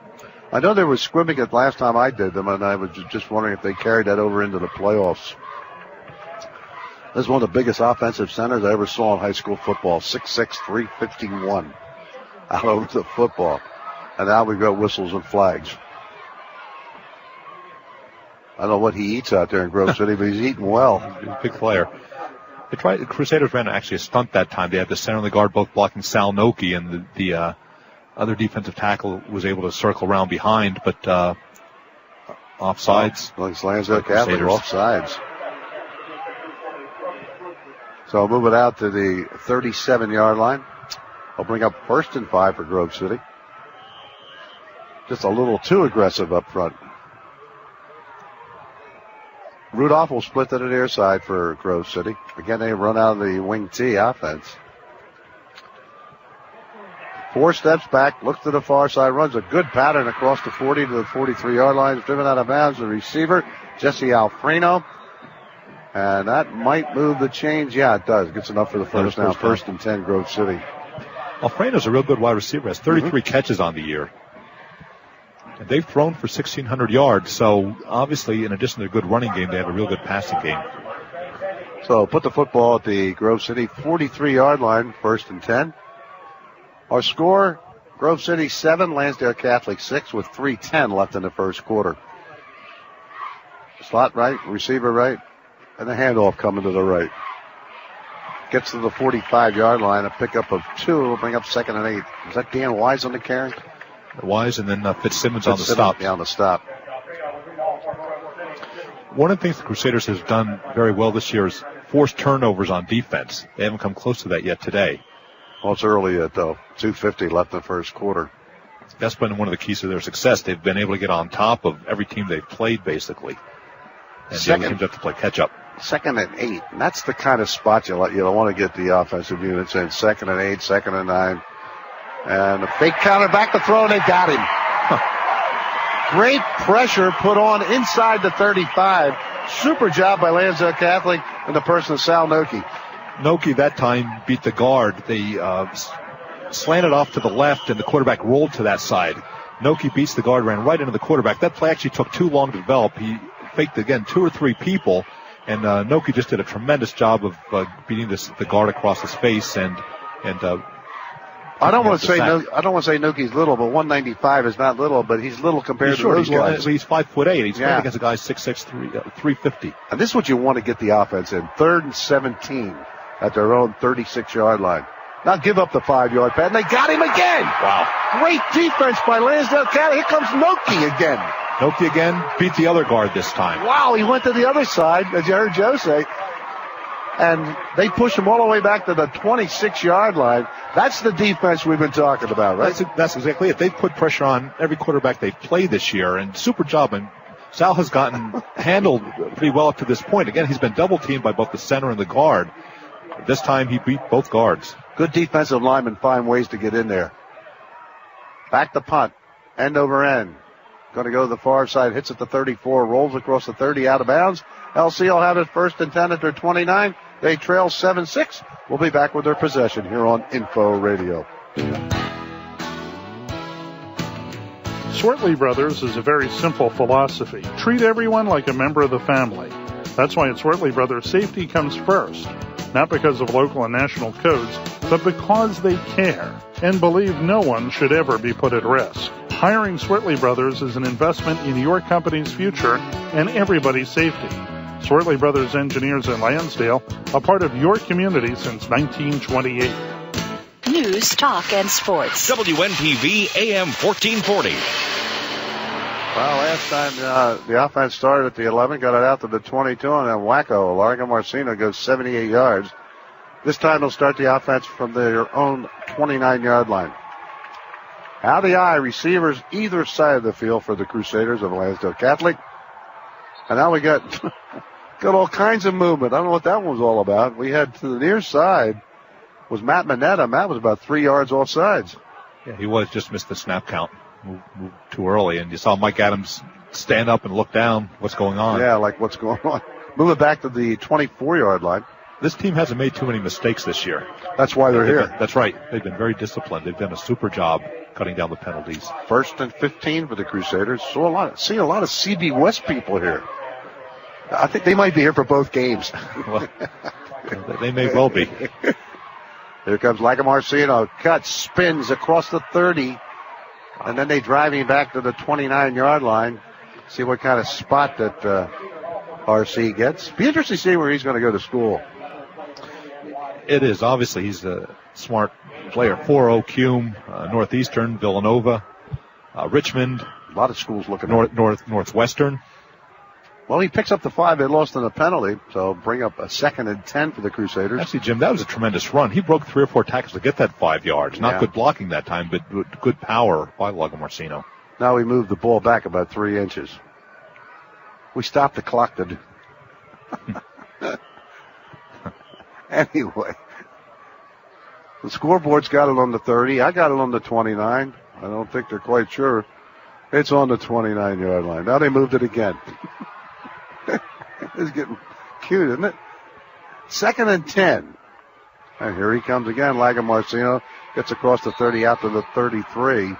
I know they were squibbing it last time I did them, and I was just wondering if they carried that over into the playoffs. This is one of the biggest offensive centers I ever saw in high school football. 6'6", 351 out over the football. And now we've got whistles and flags. I don't know what he eats out there in Grove City, but he's eating well. He's a big player. The Crusaders ran actually a stunt that time. They had the center and the guard both blocking Sal Noki, and the other defensive tackle was able to circle around behind, but offsides. Well, it's Lansdale Catholic offsides. So I'll move it out to the 37-yard line. I'll bring up 1st and 5 for Grove City. Just a little too aggressive up front. Rudolph will split to the near side for Grove City. Again, they run out of the wing T offense. 4 steps back, looks to the far side, runs a good pattern across the 40 to the 43-yard line. Is driven out of bounds. The receiver, Jesse Alfredo. And that might move the chains. Yeah, it does. Gets enough for the first down. 1st and 10, Grove City. Alfredo's a real good wide receiver. Has 33 catches on the year. And they've thrown for 1,600 yards. So, obviously, in addition to a good running game, they have a real good passing game. So, put the football at the Grove City 43-yard line, 1st and 10. Our score, Grove City 7, Lansdale Catholic 6 with 3:10 left in the first quarter. Slot right, receiver right, and a handoff coming to the right. Gets to the 45-yard line, a pickup of 2 will bring up 2nd and 8. Is that Dan Wise on the carry? Wise, and then Fitzsimmons on the stop. Yeah, on the stop. One of the things the Crusaders has done very well this year is force turnovers on defense. They haven't come close to that yet today. Well, it's early yet, though. 2:50 left in the first quarter. That's been one of the keys to their success. They've been able to get on top of every team they've played, basically. And the other teams have to play catch-up. 2nd and 8. And that's the kind of spot you want to get the offensive units in. 2nd and 8, 2nd and 9. And a fake counter back to throw, and they got him. Great pressure put on inside the 35. Super job by Lansdale Catholic and the person of Sal Noki. Noki that time beat the guard. They slanted off to the left, and the quarterback rolled to that side. Noki beats the guard, ran right into the quarterback. That play actually took too long to develop. He faked, again, 2 or 3 people, and Noki just did a tremendous job of beating the guard across his face. And I don't want to say Noki's little, but 195 is not little, but he's little compared to those guys. He's 5'8". He's playing against a guy 6'6", 350. And this is what you want to get the offense in. 3rd and 17 at their own 36-yard line. Now give up the 5-yard pad, and they got him again. Wow. Great defense by Lansdale County. Here comes Noki again. Noki again beat the other guard this time. Wow, he went to the other side, as you heard Joe say. And they push him all the way back to the 26-yard line. That's the defense we've been talking about, right? That's exactly it. They've put pressure on every quarterback they've played this year, and super job. And Sal has gotten handled pretty well up to this point. Again, he's been double-teamed by both the center and the guard. This time he beat both guards. Good defensive linemen find ways to get in there. Back to punt. End over end. Going to go to the far side. Hits at the 34. Rolls across the 30 out of bounds. LC will have it 1st and 10 at their 29. They trail 7-6. We'll be back with their possession here on Info Radio. Swartley Brothers is a very simple philosophy. Treat everyone like a member of the family. That's why at Swartley Brothers, safety comes first. Not because of local and national codes, but because they care and believe no one should ever be put at risk. Hiring Swartley Brothers is an investment in your company's future and everybody's safety. Swartley Brothers Engineers in Lansdale, a part of your community since 1928. News, talk, and sports. WNPV AM 1440. Well, last time the offense started at the 11, got it out to the 22, and then wacko, Largo Marcino goes 78 yards. This time they'll start the offense from their own 29-yard line. Out of the eye, receivers either side of the field for the Crusaders of Lansdale Catholic. And now we got all kinds of movement. I don't know what that one was all about. We had to the near side was Matt Manetta. Matt was about 3 yards off sides. Yeah, he just missed the snap count. Moved too early, and you saw Mike Adams stand up and look down. What's going on? Yeah, like what's going on. Moving back to the 24-yard line. This team hasn't made too many mistakes this year. That's why they're here. That's right. They've been very disciplined. They've done a super job cutting down the penalties. 1st and 15 for the Crusaders. See a lot of CB West people here. I think they might be here for both games. Well, they may well be. Here comes Largo Marcino. Cuts, spins across the 30. And then they drive him back to the 29-yard line. See what kind of spot that RC gets. Be interesting to see where he's going to go to school. It is. Obviously, he's a smart player. 4-0 Cume, Northeastern, Villanova, Richmond. A lot of schools looking at Northwestern. Well, he picks up the 5 they lost in a penalty, so bring up a 2nd and 10 for the Crusaders. Actually, Jim, that was a tremendous run. He broke 3 or 4 tackles to get that 5 yards. Not good blocking that time, but good power by Largo Marcino. Now we moved the ball back about 3 inches. We stopped the clock to do. Anyway, the scoreboard's got it on the 30. I got it on the 29. I don't think they're quite sure. It's on the 29-yard line. Now they moved it again. It's getting cute, isn't it? 2nd and 10. And here he comes again. Largo Marcino gets across the 30 out to the 33.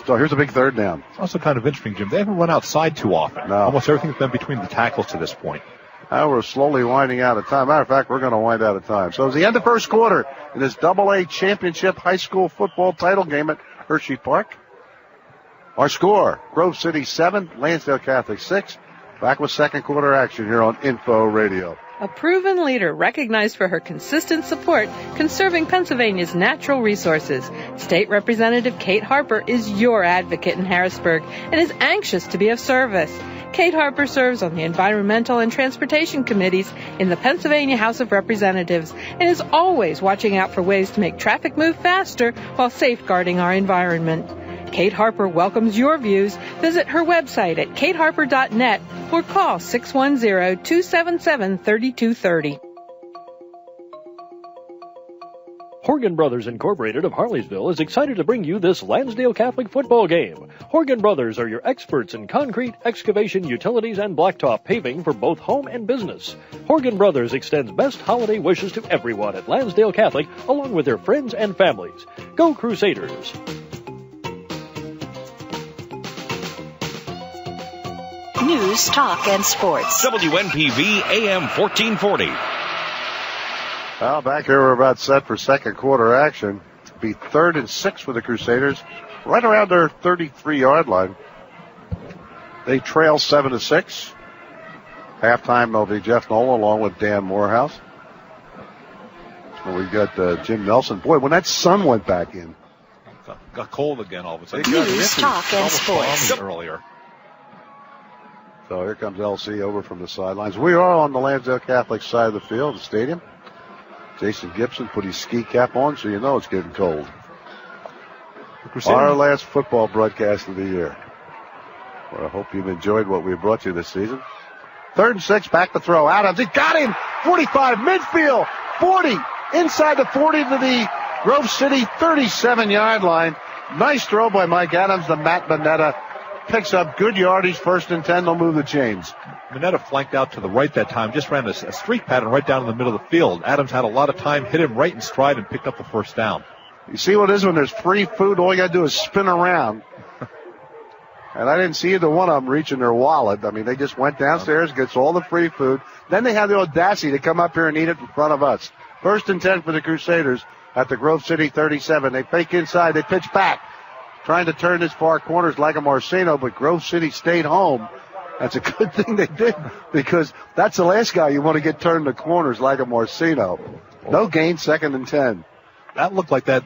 So here's a big 3rd down. It's also kind of interesting, Jim. They haven't run outside too often. No. Almost everything's been between the tackles to this point. Now we're slowly winding out of time. Matter of fact, we're going to wind out of time. So it's the end of first quarter in this AA championship high school football title game at Hershey Park. Our score, Grove City 7, Lansdale Catholic 6. Back with second quarter action here on Info Radio. A proven leader recognized for her consistent support conserving Pennsylvania's natural resources. State Representative Kate Harper is your advocate in Harrisburg and is anxious to be of service. Kate Harper serves on the Environmental and Transportation Committees in the Pennsylvania House of Representatives and is always watching out for ways to make traffic move faster while safeguarding our environment. Kate Harper welcomes your views. Visit her website at kateharper.net or call 610-277-3230. Horgan Brothers Incorporated of Harleysville is excited to bring you this Lansdale Catholic football game. Horgan Brothers are your experts in concrete, excavation, utilities, and blacktop paving for both home and business. Horgan Brothers extends best holiday wishes to everyone at Lansdale Catholic, along with their friends and families. Go Crusaders! News, talk, and sports. WNPV AM 1440. Well, back here we're about set for second quarter action. It'll be 3rd and 6 for the Crusaders, right around their 33-yard line. They trail 7-6. Halftime, there'll be Jeff Nolan along with Dan Morehouse. And we've got Jim Nelson. Boy, when that sun went back in. Got cold again all of a sudden. News, talk, and sports. Earlier. So here comes LC over from the sidelines. We are on the Lansdale Catholic side of the field, the stadium. Jason Gibson put his ski cap on, so you know it's getting cold. Our last football broadcast of the year. Well, I hope you've enjoyed what we brought you this season. 3rd and 6, back to throw. Adams, he got him! 45, midfield, 40, inside the 40 to the Grove City 37-yard line. Nice throw by Mike Adams to Matt Bonetta. Picks up good yardage, 1st and 10, they'll move the chains. Mineta flanked out to the right that time, just ran a streak pattern right down in the middle of the field. Adams had a lot of time, hit him right in stride, and picked up the first down. You see what it is when there's free food, all you got to do is spin around. And I didn't see either one of them reaching their wallet. I mean, they just went downstairs, gets all the free food. Then they had the audacity to come up here and eat it in front of us. 1st and 10 for the Crusaders at the Grove City 37. They fake inside, they pitch back. Trying to turn his far corners like a Marcino, but Grove City stayed home. That's a good thing they did, because that's the last guy you want to get turned to corners like a Marcino. No gain, 2nd and 10. That looked like that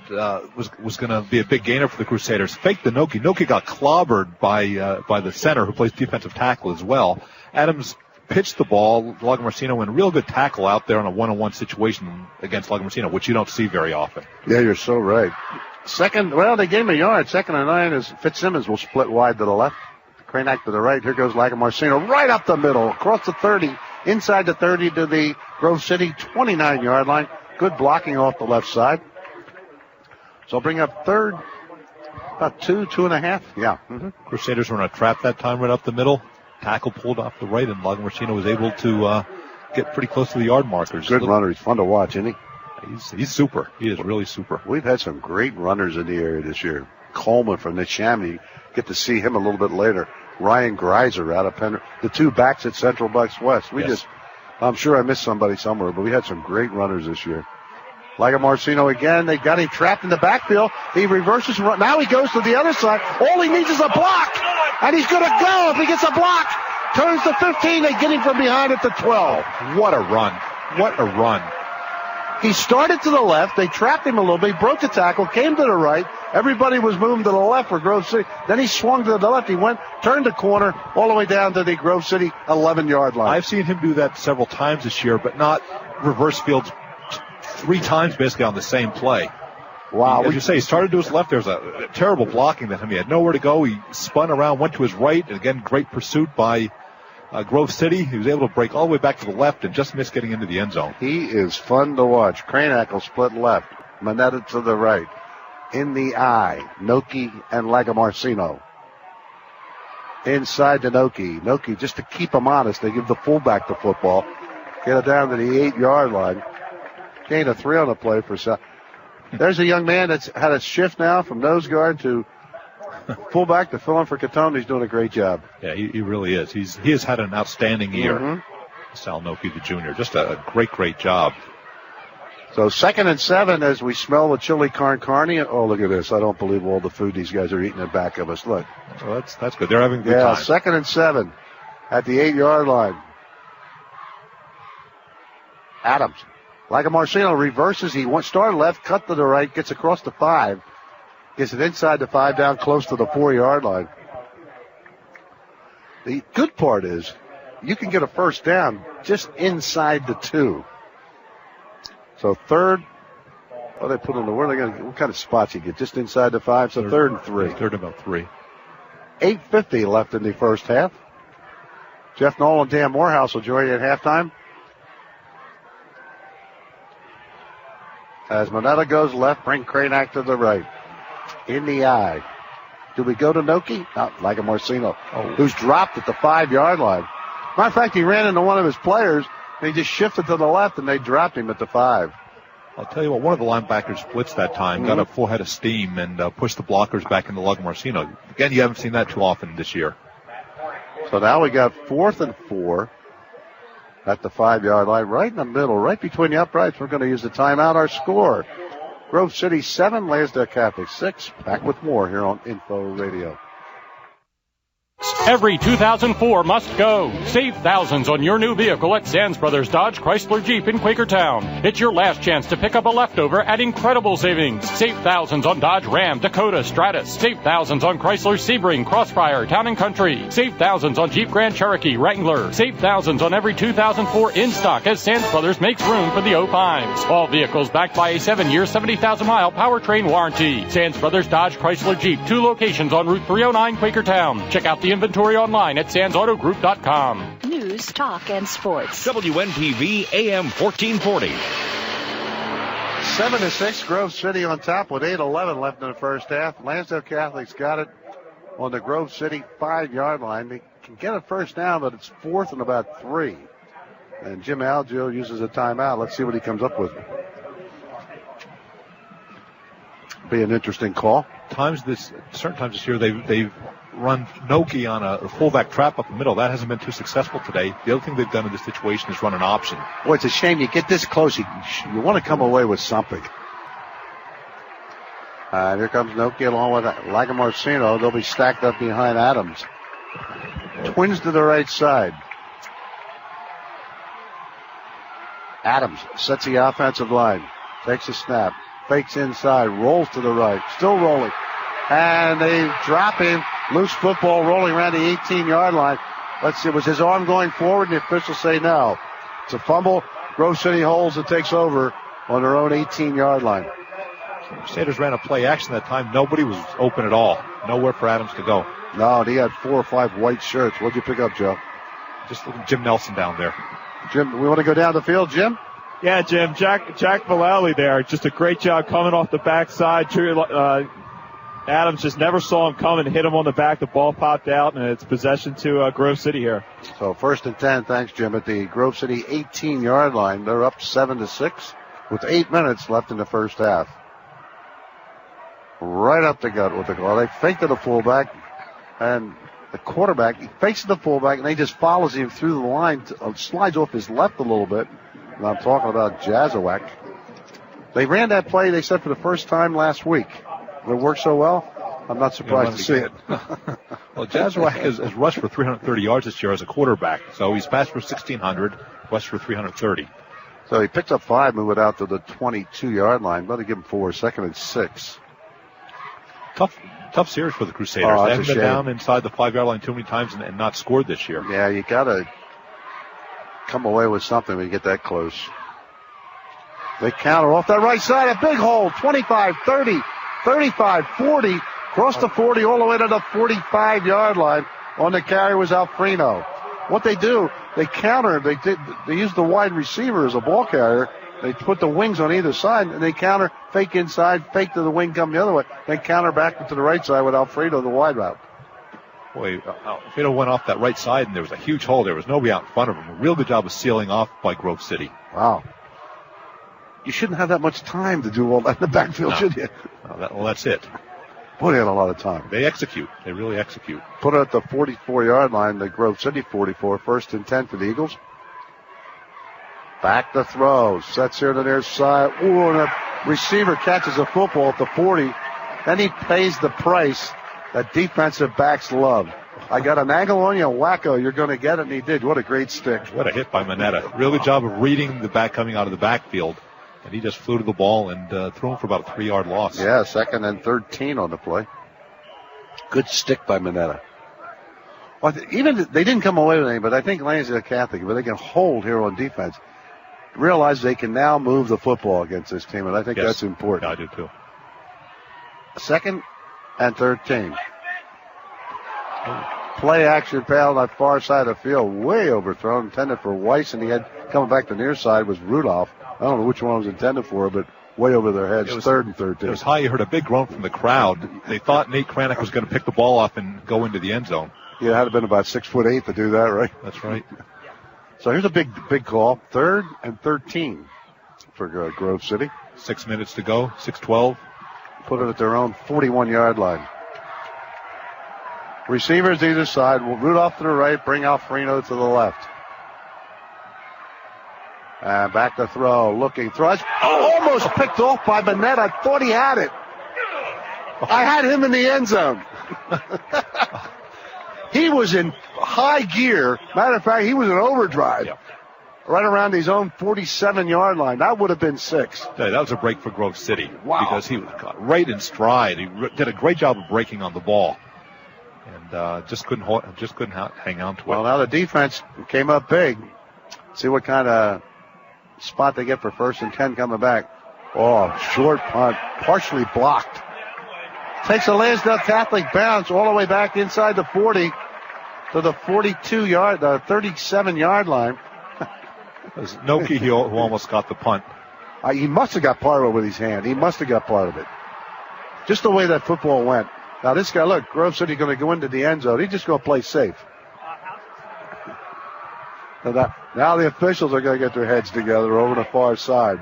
was going to be a big gainer for the Crusaders. Faked the Noki. Noki got clobbered by the center, who plays defensive tackle as well. Adams pitched the ball. Lagomarsino in real good tackle out there on a one-on-one situation against Lagomarsino, which you don't see very often. Yeah, you're so right. They gave him a yard. 2nd and 9 is Fitzsimmons will split wide to the left. Cranack to the right. Here goes Lagomarsino right up the middle, across the 30, inside the 30 to the Grove City 29-yard line. Good blocking off the left side. So bring up 3rd, about 2.5. Yeah. Mm-hmm. Crusaders were in a trap that time right up the middle. Tackle pulled off the right, and Lagomarsino was able to get pretty close to the yard markers. Good runner. He's fun to watch, isn't he? He's super. He is really super. We've had some great runners in the area this year. Coleman from the Chamonix. Get to see him a little bit later. Ryan Greiser out of Penn. The 2 backs at Central Bucks West. I'm sure I missed somebody somewhere, but we had some great runners this year. Lagomarsino again. They got him trapped in the backfield. He reverses. Now he goes to the other side. All he needs is a block. And he's going to go if he gets a block. Turns to 15. They get him from behind at the 12. What a run. What a run. He started to the left. They trapped him a little bit. He broke the tackle, came to the right. Everybody was moving to the left for Grove City. Then he swung to the left. He went, turned the corner all the way down to the Grove City 11-yard line. I've seen him do that several times this year, but not reverse fields 3 times basically on the same play. Wow. As you say, he started to his left. There was a terrible blocking that him. He had nowhere to go. He spun around, went to his right. And again, great pursuit by Grove City. He was able to break all the way back to the left and just missed getting into the end zone. He is fun to watch. Cranack will split left. Moneta to the right. In the eye, Noki and Lagomarsino. Inside to Noki. Noki, just to keep him honest, they give the fullback the football. Get it down to the 8-yard line. Gain of 3 on the play for South. There's a young man that's had a shift now from nose guard to fullback to fill in for Catone. He's doing a great job. Yeah, he really is. He has had an outstanding year. Mm-hmm. Sal Noki, the junior. Just a great job. So 2nd and 7 as we smell the chili con carne. Oh, look at this. I don't believe all the food these guys are eating in back of us. Look. Well, that's good. They're having a good time. 2nd and 7 at the 8-yard line. Adams. Lagomarsino reverses. He started left, cut to the right, gets across the 5. Gets it inside the 5, down close to the 4-yard line. The good part is you can get a first down just inside the 2. So 3rd Oh, they put on the word. What kind of spots you get? Just inside the 5, so third and 3. Third and about 3. 8:50 left in the first half. Jeff Knoll and Dan Morehouse will join you at halftime. As Moneta goes left, bring Cranack to the right. In the eye. Do we go to Noki? Not like a Marcino, who's dropped at the 5-yard line. Matter of fact, he ran into one of his players, and he just shifted to the left, and they dropped him at the 5. I'll tell you what, one of the linebackers blitzed that time, got a full head of steam, and pushed the blockers back into Lug Marcino. Again, you haven't seen that too often this year. So now we got 4th and 4 at the 5-yard line, right in the middle, right between the uprights. We're going to use the timeout. Our score, Grove City 7, Lansdale Catholic 6. Back with more here on Info Radio. Every 2004 must go. Save thousands on your new vehicle at Sands Brothers Dodge Chrysler Jeep in Quakertown. It's your last chance to pick up a leftover at incredible savings. Save thousands on Dodge Ram, Dakota, Stratus. Save thousands on Chrysler Sebring, Crossfire, Town & Country. Save thousands on Jeep Grand Cherokee, Wrangler. Save thousands on every 2004 in stock as Sands Brothers makes room for the 05s. All vehicles backed by a 7-year, 70,000-mile powertrain warranty. Sands Brothers Dodge Chrysler Jeep, 2 locations on Route 309, Quakertown. Check out the inventory online at SandsAutoGroup.com. News, talk, and sports. WNPV AM 1440. 7-6, Grove City on top with 8:11 left in the first half. Lansdale Catholic's got it on the Grove City 5-yard line. They can get a first down, but it's 4th and about 3. And Jim Algio uses a timeout. Let's see what he comes up with. Be an interesting call. Certain times this year, they've run Noki on a fullback trap up the middle. That hasn't been too successful today. The other thing they've done in this situation is run an option. Boy, it's a shame you get this close. You want to come away with something. Here comes Noki along with Lagamarcino. They'll be stacked up behind Adams. Twins to the right side. Adams sets the offensive line. Takes a snap. Fakes inside. Rolls to the right. Still rolling. And they drop him. Loose football rolling around the 18-yard line. Let's see, was his arm going forward? And the officials say no. It's a fumble. Grove City holds and takes over on their own 18-yard line. Crusaders ran a play action that time. Nobody was open at all. Nowhere for Adams to go. No, and he had 4 or 5 white shirts. What'd you pick up, Joe? Just look at Jim Nelson down there. Jim, we want to go down the field, Jim? Yeah, Jim. Jack Vallely there. Just a great job coming off the backside. Adams just never saw him coming, hit him on the back. The ball popped out, and it's possession to Grove City here. So 1st and 10, thanks, Jim, at the Grove City 18-yard line. They're up 7-6 with 8 minutes left in the first half. Right up the gut with the call. They fake to the fullback, and the quarterback, he fakes to the fullback, and he just follows him through the line, slides off his left a little bit. And I'm talking about Jazawak. They ran that play, they said, for the first time last week. It worked so well, I'm not surprised to see it. Well, Jazawak has rushed for 330 yards this year as a quarterback. So he's passed for 1,600, rushed for 330. So he picked up 5, moved it out to the 22-yard line. Better give him 4, 2nd and 6. Tough series for the Crusaders. They haven't been down inside the 5-yard line too many times and not scored this year. Yeah, you got to come away with something when you get that close. They counter off that right side. A big hole. 25, 30, 35, 40. Across the 40 all the way to the 45-yard line. On the carry was Alfredo. What they do, they counter. They use the wide receiver as a ball carrier. They put the wings on either side, and they counter, fake inside, fake to the wing, come the other way. Then counter back to the right side with Alfredo, the wide route. Boy, Alfredo went off that right side, and there was a huge hole. There was nobody out in front of him. A real good job of sealing off by Grove City. Wow. You shouldn't have that much time to do all that in the backfield, should you? Well, that's it. Boy, they had a lot of time. They execute. They really execute. Put it at the 44-yard line, the Grove City 44, 1st and 10 for the Eagles. Back to throw. Sets here to their side. Ooh, and the receiver catches a football at the 40. Then he pays the price that defensive backs love. I got an angle on you, wacko. You're going to get it, and he did. What a great stick. What a hit by Moneta. Real good job of reading the back coming out of the backfield. And he just flew to the ball and threw him for about a 3-yard loss. Yeah, 2nd and 13 on the play. Good stick by Moneta. Well, even they didn't come away with anything, but I think Lansdale Catholic, but they can hold here on defense. realize they can now move the football against this team, and I think that's important. Yeah, I do too. 2nd and 13. Play action foul on the far side of the field, way overthrown, intended for Weiss, and he had coming back the near side was Rudolph. I don't know which one was intended for, but way over their heads. 3rd and 13. It was high. You heard a big groan from the crowd. They thought Nate Kranick was going to pick the ball up and go into the end zone. Yeah, it had been about 6'8" to do that, right? That's right. So here's a big call. 3rd and 13 for Grove City. 6 minutes to go. 6:12. Put it at their own 41-yard line. Receivers either side. Rudolph to the right. Bring Alfredo to the left. And back to throw. Looking. Throws. Almost picked off by Bennett. I thought he had it. I had him in the end zone. He was in high gear. Matter of fact, he was in overdrive. Yep. Right around his own 47-yard line. That would have been 6. Yeah, that was a break for Grove City. Wow. Because he was right in stride. He did a great job of breaking on the ball. And just couldn't hang on to it. Well, now the defense came up big. See what kind of spot they get for 1st and 10 coming back. Oh, short punt, partially blocked. Takes a Lansdale Catholic bounce all the way back inside the 40 to the 37-yard line. It was Noki who almost got the punt. He must have got part of it with his hand. He must have got part of it. Just the way that football went. Now this guy, look, Grove City going to go into the end zone. He's just going to play safe. Now the officials are going to get their heads together over the far side.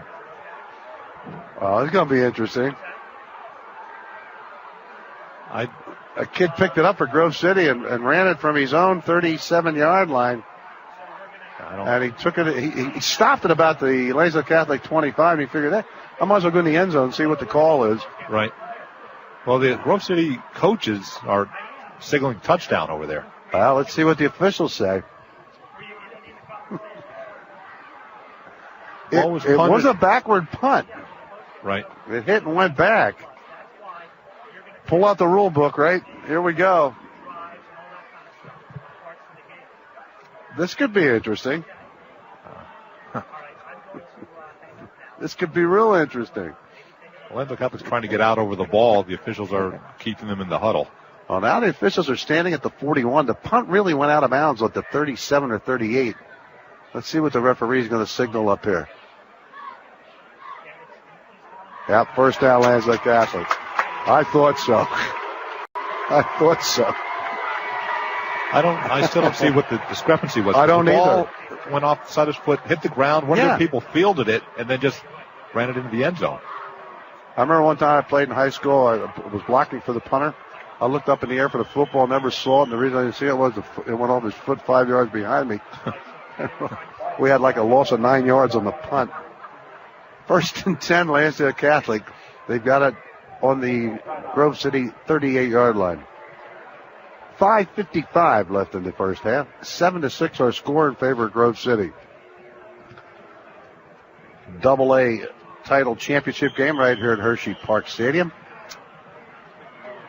Well, it's going to be interesting. A kid picked it up for Grove City and ran it from his own 37-yard line. And he took it. He stopped it about the Lansdale Catholic 25. And he figured that I might as well go in the end zone and see what the call is. Right. Well, the Grove City coaches are signaling touchdown over there. Well, let's see what the officials say. It was a backward punt. Right. It hit and went back. Pull out the rule book, right? Here we go. This could be interesting. This could be real interesting. Lansdale Catholic's trying to get out over the ball. The officials are keeping them in the huddle. Well, now the officials are standing at the 41. The punt really went out of bounds at the 37 or 38. Let's see what the referee is going to signal up here. Yep, first down, Lansdale Catholic. I thought so. I still don't see what the discrepancy was. I don't either. The ball went off the side of his foot, hit the ground. One of the people fielded it and then just ran it into the end zone. I remember one time I played in high school. I was blocking for the punter. I looked up in the air for the football, never saw it, and the reason I didn't see it was it went off his foot 5 yards behind me. We had like a loss of 9 yards on the punt. 1st and 10, Lansdale Catholic. They've got it on the Grove City 38-yard line. 5:55 left in the first half. 7-6 our score in favor of Grove City. AA title championship game right here at Hershey Park Stadium.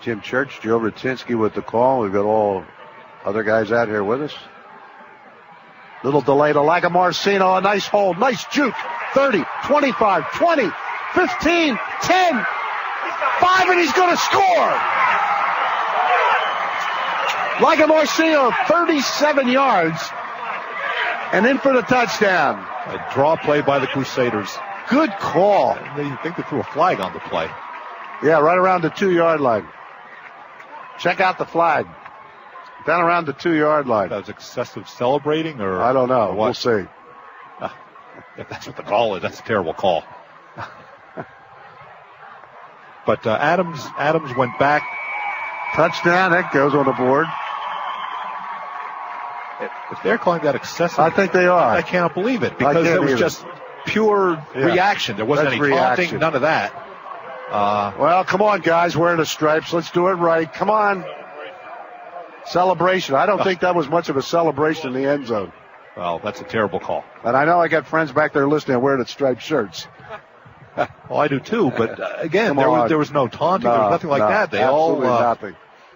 Jim Church, Joe Rutinsky with the call. We've got all other guys out here with us. Little delay to Lagamarcino. A nice hold. Nice juke. 30, 25, 20, 15, 10, 5, and he's going to score. Lagamarcino, 37 yards, and in for the touchdown. A draw play by the Crusaders. Good call. I think they threw a flag on the play. Yeah, right around the 2-yard line. Check out the flag. Down around the 2-yard line. That was excessive celebrating, or I don't know. Or we'll see. If that's what the call is, that's a terrible call. But Adams went back. Touchdown. That goes on the board. If they're calling that excessive, I think they are. I can't believe it, because it was just pure reaction. There wasn't any taunting, none of that. Well, come on, guys. Wearing the stripes. Let's do it right. Come on. Celebration. I don't think that was much of a celebration in the end zone. Well, that's a terrible call. And I know I got friends back there listening wearing the striped shirts. Well, I do too, but again, there was no taunting. There was nothing like that. They all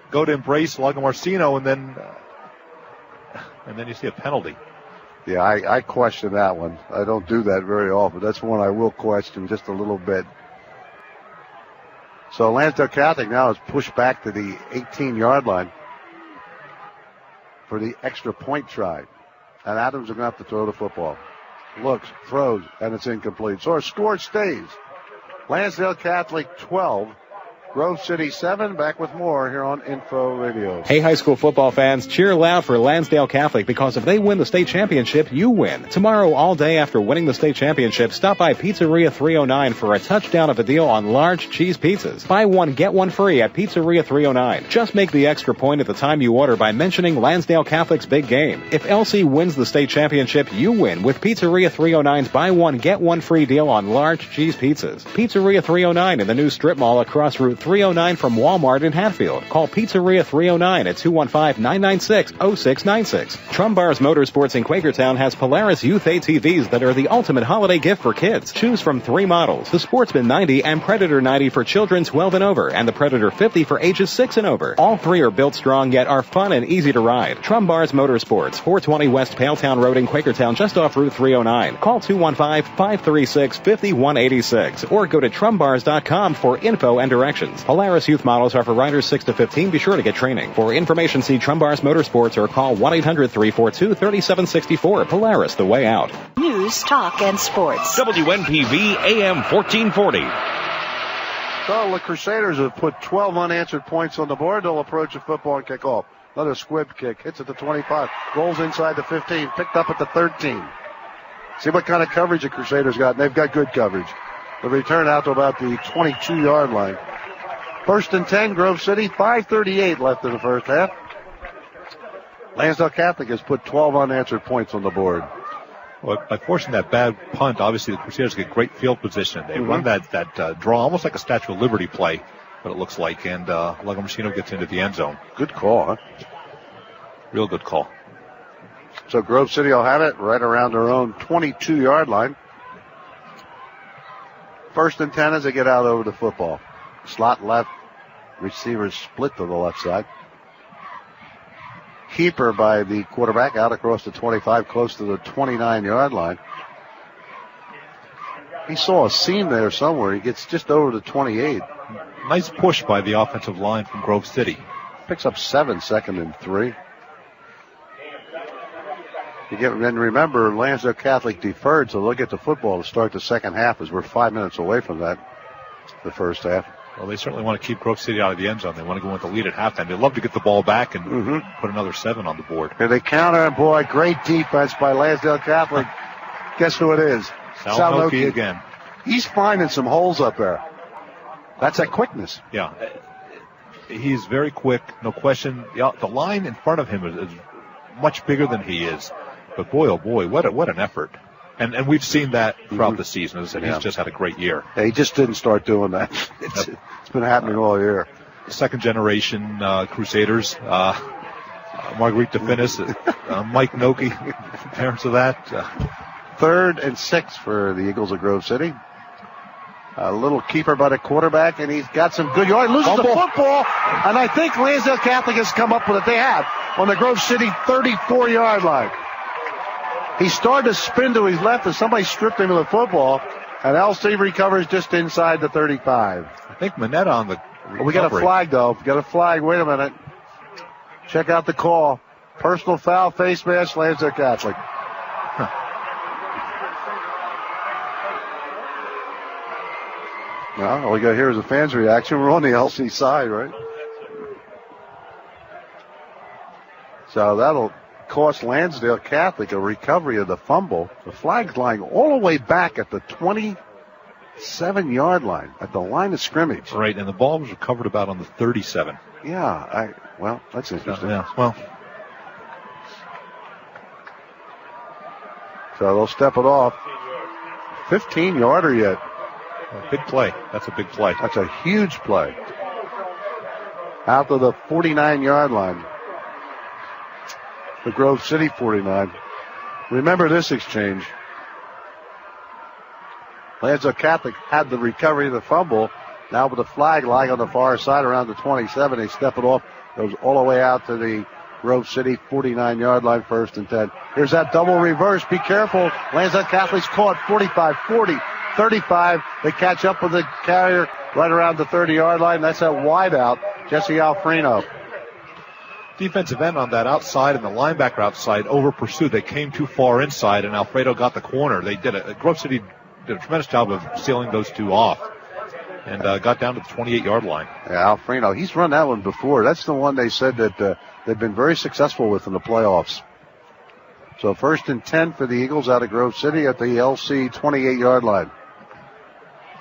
go to embrace Lagamarcino, and then you see a penalty. Yeah, I question that one. I don't do that very often. That's one I will question just a little bit. So Lansdale Catholic now is pushed back to the 18-yard line for the extra point try. And Adams are going to have to throw the football. Looks, throws, and it's incomplete. So our score stays. Lansdale Catholic 12. Grove City 7, back with more here on Info Radio. Hey, high school football fans, cheer loud for Lansdale Catholic because if they win the state championship, you win. Tomorrow, all day after winning the state championship, stop by Pizzeria 309 for a touchdown of a deal on large cheese pizzas. Buy one, get one free at Pizzeria 309. Just make the extra point at the time you order by mentioning Lansdale Catholic's big game. If LC wins the state championship, you win with Pizzeria 309's buy one, get one free deal on large cheese pizzas. Pizzeria 309 in the new strip mall across Route 309 from Walmart in Hatfield. Call Pizzeria 309 at 215-996-0696. Trumbars Motorsports in Quakertown has Polaris Youth ATVs that are the ultimate holiday gift for kids. Choose from 3 models, the Sportsman 90 and Predator 90 for children 12 and over, and the Predator 50 for ages 6 and over. All 3 are built strong yet are fun and easy to ride. Trumbars Motorsports, 420 West Paletown Road in Quakertown, just off Route 309. Call 215-536-5186 or go to trumbars.com for info and directions. Polaris Youth models are for riders 6 to 15. Be sure to get training. For information, see Trumbars Motorsports or call 1-800-342-3764. Polaris, the way out. News, talk, and sports. WNPV AM 1440. So the Crusaders have put 12 unanswered points on the board. They'll approach a football and kick off. Another squib kick. Hits at the 25. Rolls inside the 15. Picked up at the 13. See what kind of coverage the Crusaders got. And they've got good coverage. The return out to about the 22-yard line. 1st and 10, Grove City, 5:38 left in the first half. Lansdale Catholic has put 12 unanswered points on the board. Well, by forcing that bad punt, obviously the Crusaders get great field position. They run that draw, almost like a Statue of Liberty play, what it looks like, and Lagomacino gets into the end zone. Good call, huh? Real good call. So Grove City will have it right around their own 22-yard line. 1st and 10 as they get out over the football. Slot left, receivers split to the left side. Keeper by the quarterback out across the 25, close to the 29-yard line. He saw a seam there somewhere. He gets just over the 28. Nice push by the offensive line from Grove City. Picks up 7, 2nd and 3. And remember, Lansdale Catholic deferred, so they'll get the football to start the second half as we're 5 minutes away from that, the first half. Well, they certainly want to keep Grove City out of the end zone. They want to go with the lead at halftime. They'd love to get the ball back and put another 7 on the board. And they counter, and boy, great defense by Lansdale Catholic. Guess who it is? Salnoki again. He's finding some holes up there. That's that quickness. Yeah. He's very quick, no question. Yeah, the line in front of him is much bigger than he is. But boy, oh boy, what an effort. And we've seen that throughout the season, and he's just had a great year. Yeah, he just didn't start doing that. It's been happening all year. Second generation Crusaders, Marguerite DeFinis, Mike Noki, parents of that. 3rd and 6 for the Eagles of Grove City. A little keeper by the quarterback, and he's got some good yards. Loses the football, and I think Lansdale Catholic has come up with it. They have on the Grove City 34-yard line. He started to spin to his left, and somebody stripped him of the football, and LC recovers just inside the 35. I think Manetta on the recovery. We got a flag, though. We got a flag. Wait a minute. Check out the call. Personal foul, face mask, Lansdale Catholic. Well, all we got here is a fan's reaction. We're on the LC side, right? So that'll cost Lansdale Catholic a recovery of the fumble. The flag's lying all the way back at the 27-yard line, at the line of scrimmage. Right, and the ball was recovered about on the 37. Yeah, well, that's interesting. Yeah, well. So they'll step it off. 15-yarder yet. Big play. That's a big play. That's a huge play. Out to the 49-yard line. The Grove City 49. Remember this exchange. Lansdale Catholic had the recovery of the fumble. Now with the flag lying on the far side around the 27, they step it off. Goes all the way out to the Grove City 49-yard line, 1st and 10. Here's that double reverse. Be careful. Lansdale Catholic's caught 45, 40, 35. They catch up with the carrier right around the 30-yard line. That's a wide out. Jesse Alfreno. Defensive end on that outside and the linebacker outside over pursued. They came too far inside, and Alfredo got the corner. Grove City did a tremendous job of sealing those two off and got down to the 28-yard line. Yeah, Alfreno, he's run that one before. That's the one they said that they've been very successful with in the playoffs. So 1st and 10 for the Eagles out of Grove City at the LC 28-yard line.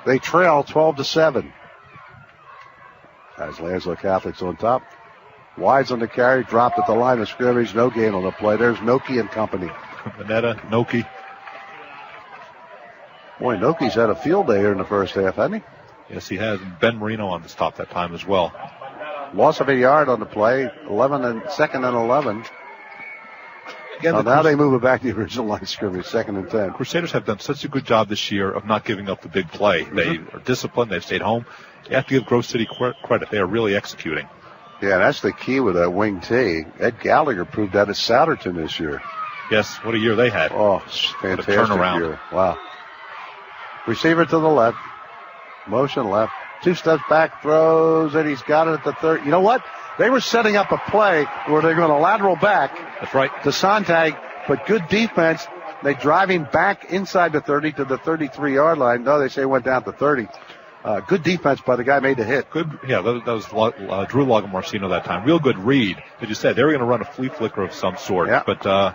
They trail 12-7. As Lansdale Catholic's on top. Wides on the carry, dropped at the line of scrimmage. No gain on the play. There's Noki and company. Manetta, Noki. Boy, Noki's had a field day here in the first half, hasn't he? Yes, he has. Ben Marino on the stop that time as well. Loss of a yard on the play. 2nd and 11. Again, now they move it back to the original line of scrimmage, 2nd and 10. Crusaders have done such a good job this year of not giving up the big play. They are disciplined. They've stayed home. You have to give Grove City credit. They are really executing. Yeah, that's the key with that wing T. Ed Gallagher proved that at Souderton this year. Yes, what a year they had. Oh, fantastic year. Wow. Receiver to the left. Motion left. 2 steps back, throws, and he's got it at the 30. You know what? They were setting up a play where they're going to lateral back. That's right. To Sontag, but good defense. They drive him back inside the 30 to the 33-yard line. No, they say it went down to 30. Good defense by the guy made the hit. Good, yeah, that was Drew Lagamarcino that time. Real good read. As you said, they were going to run a flea flicker of some sort. Yeah. But,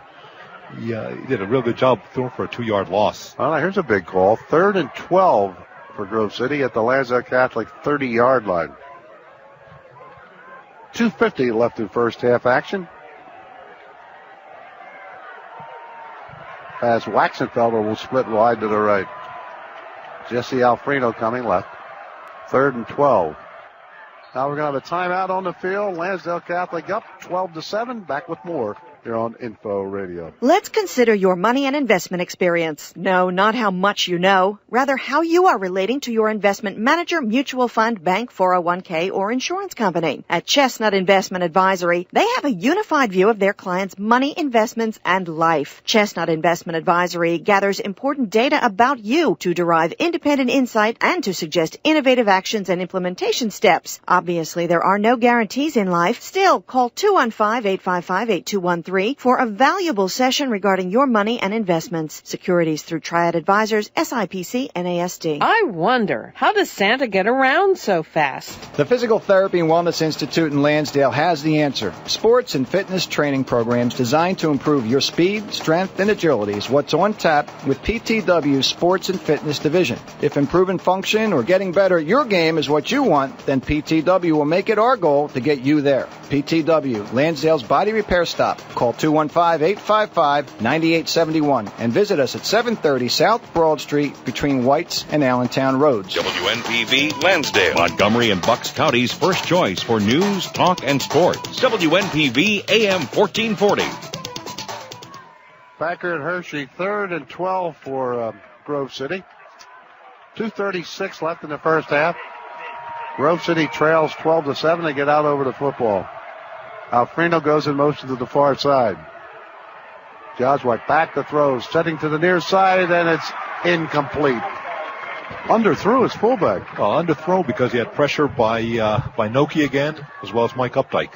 he did a real good job throwing for a 2-yard loss. Well, here's a big call. 3rd and 12 for Grove City at the Lansdale Catholic 30-yard line. 2:50 left in first half action. As Waxenfelder will split wide to the right. Jesse Alfreno coming left. 3rd and 12. Now we're going to have a timeout on the field. Lansdale Catholic up 12-7. Back with more here on Info Radio. Let's consider your money and investment experience. No, not how much you know. Rather, how you are relating to your investment manager, mutual fund, bank, 401k, or insurance company. At Chestnut Investment Advisory, they have a unified view of their clients' money, investments, and life. Chestnut Investment Advisory gathers important data about you to derive independent insight and to suggest innovative actions and implementation steps. Obviously, there are no guarantees in life. Still, call 215-855-8213 for a valuable session regarding your money and investments. Securities through Triad Advisors, SIPC, NASD. I wonder, how does Santa get around so fast? The Physical Therapy and Wellness Institute in Lansdale has the answer. Sports and fitness training programs designed to improve your speed, strength, and agility is what's on tap with PTW's Sports and Fitness Division. If improving function or getting better at your game is what you want, then PTW will make it our goal to get you there. PTW, Lansdale's body repair stop. Call 215-855-9871 and visit us at 730 South Broad Street between White's and Allentown Roads. WNPV Lansdale, Montgomery and Bucks County's first choice for news, talk, and sports. WNPV AM 1440. Packer and Hershey, 3rd and 12 for Grove City. 2:36 left in the first half. Grove City trails 12-7. They get out over the football. Alfreno goes in motion to the far side. Joswick back to throw, setting to the near side, and it's incomplete. Underthrew his fullback. Well, underthrow because he had pressure by Noki again, as well as Mike Updike.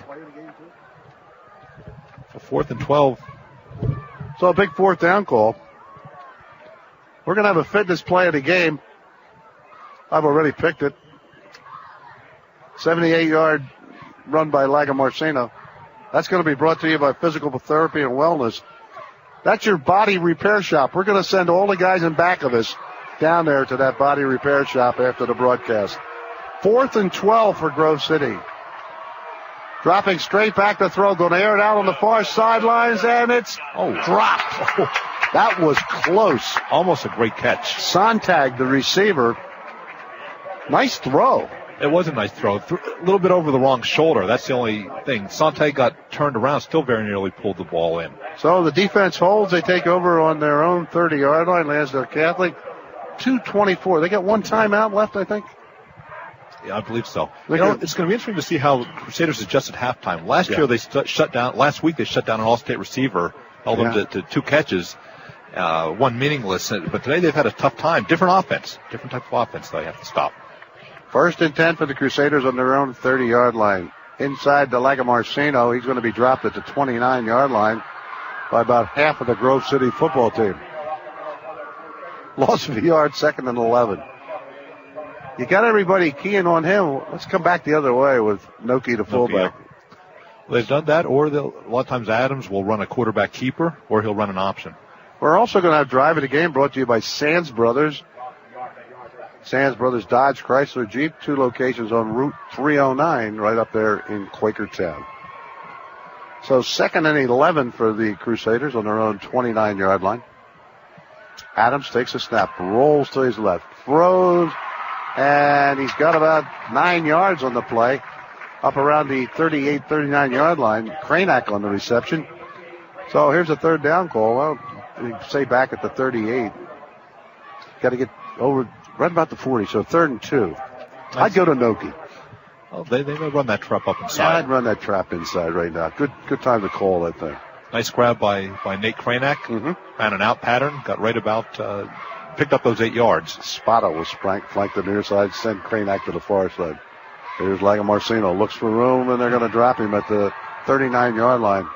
So 4th and 12. So a big 4th down call. We're going to have a fitness play of the game. I've already picked it. 78-yard run by Lagamarcino. That's going to be brought to you by Physical Therapy and Wellness. That's your body repair shop. We're going to send all the guys in back of us down there to that body repair shop after the broadcast. 4th and 12 for Grove City. Dropping straight back to throw. Going to air it out on the far sidelines, and it's dropped. That was close. Almost a great catch. Sontag, the receiver. Nice throw. It was a nice throw. A little bit over the wrong shoulder. That's the only thing. Sontag got turned around, still very nearly pulled the ball in. So the defense holds. They take over on their own 30-yard line. Lansdale Catholic, 2:24. They got one timeout left, I think. I believe so. It's going to be interesting to see how Crusaders adjust at halftime. Last year they shut down. Last week they shut down an All-State receiver, held them to 2 catches, one meaningless. But today they've had a tough time. Different offense, different type of offense they have to stop. 1st and 10 for the Crusaders on their own 30-yard line. Inside to Lagamarcino. He's going to be dropped at the 29-yard line by about half of the Grove City football team. Loss of a yard, 2nd and 11. You got everybody keying on him. Let's come back the other way with Noki, the fullback. Well, they've done that, or a lot of times Adams will run a quarterback keeper, or he'll run an option. We're also going to have Drive of the Game brought to you by Sands Brothers. Sands Brothers Dodge Chrysler Jeep, 2 locations on Route 309 right up there in Quakertown. So 2nd and 11 for the Crusaders on their own 29-yard line. Adams takes a snap, rolls to his left, throws, and he's got about 9 yards on the play, up around the 38, 39-yard line. Cranack on the reception. So here's a 3rd down call. Well, you say back at the 38. Got to get over right about the 40, so 3rd and 2. I'd go to Noki. Oh, they may run that trap up inside. Yeah, I'd run that trap inside right now. Good time to call that thing. Nice grab by Nate Cranack. Mm-hmm. Ran an out pattern, got right about, picked up those 8 yards. Spotto was flanked on the near side, sent Cranack to the far side. Here's Lagamarcino, looks for room, and they're going to drop him at the 39-yard line.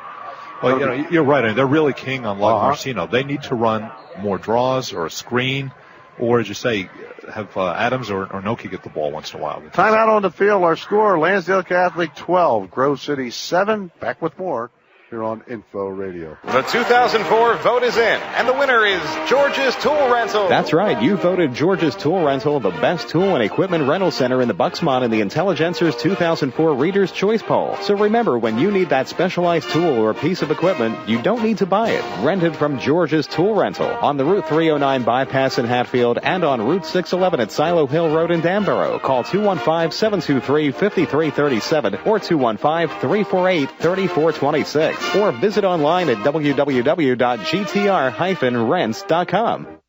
Well, you're right. I mean, they're really king on Lagamarcino. They need to run more draws or a screen, or as you say, have Adams or Noki get the ball once in a while. Timeout on the field. Our score, Lansdale Catholic 12, Grove City 7. Back with more here on Info Radio. The 2004 vote is in, and the winner is George's Tool Rental. That's right. You voted George's Tool Rental the best tool and equipment rental center in the Bucksmont in the Intelligencer's 2004 Reader's Choice Poll. So remember, when you need that specialized tool or piece of equipment, you don't need to buy it. Rent it from George's Tool Rental on the Route 309 bypass in Hatfield and on Route 611 at Silo Hill Road in Danborough. Call 215-723-5337 or 215-348-3426. Or visit online at www.gtr-rents.com.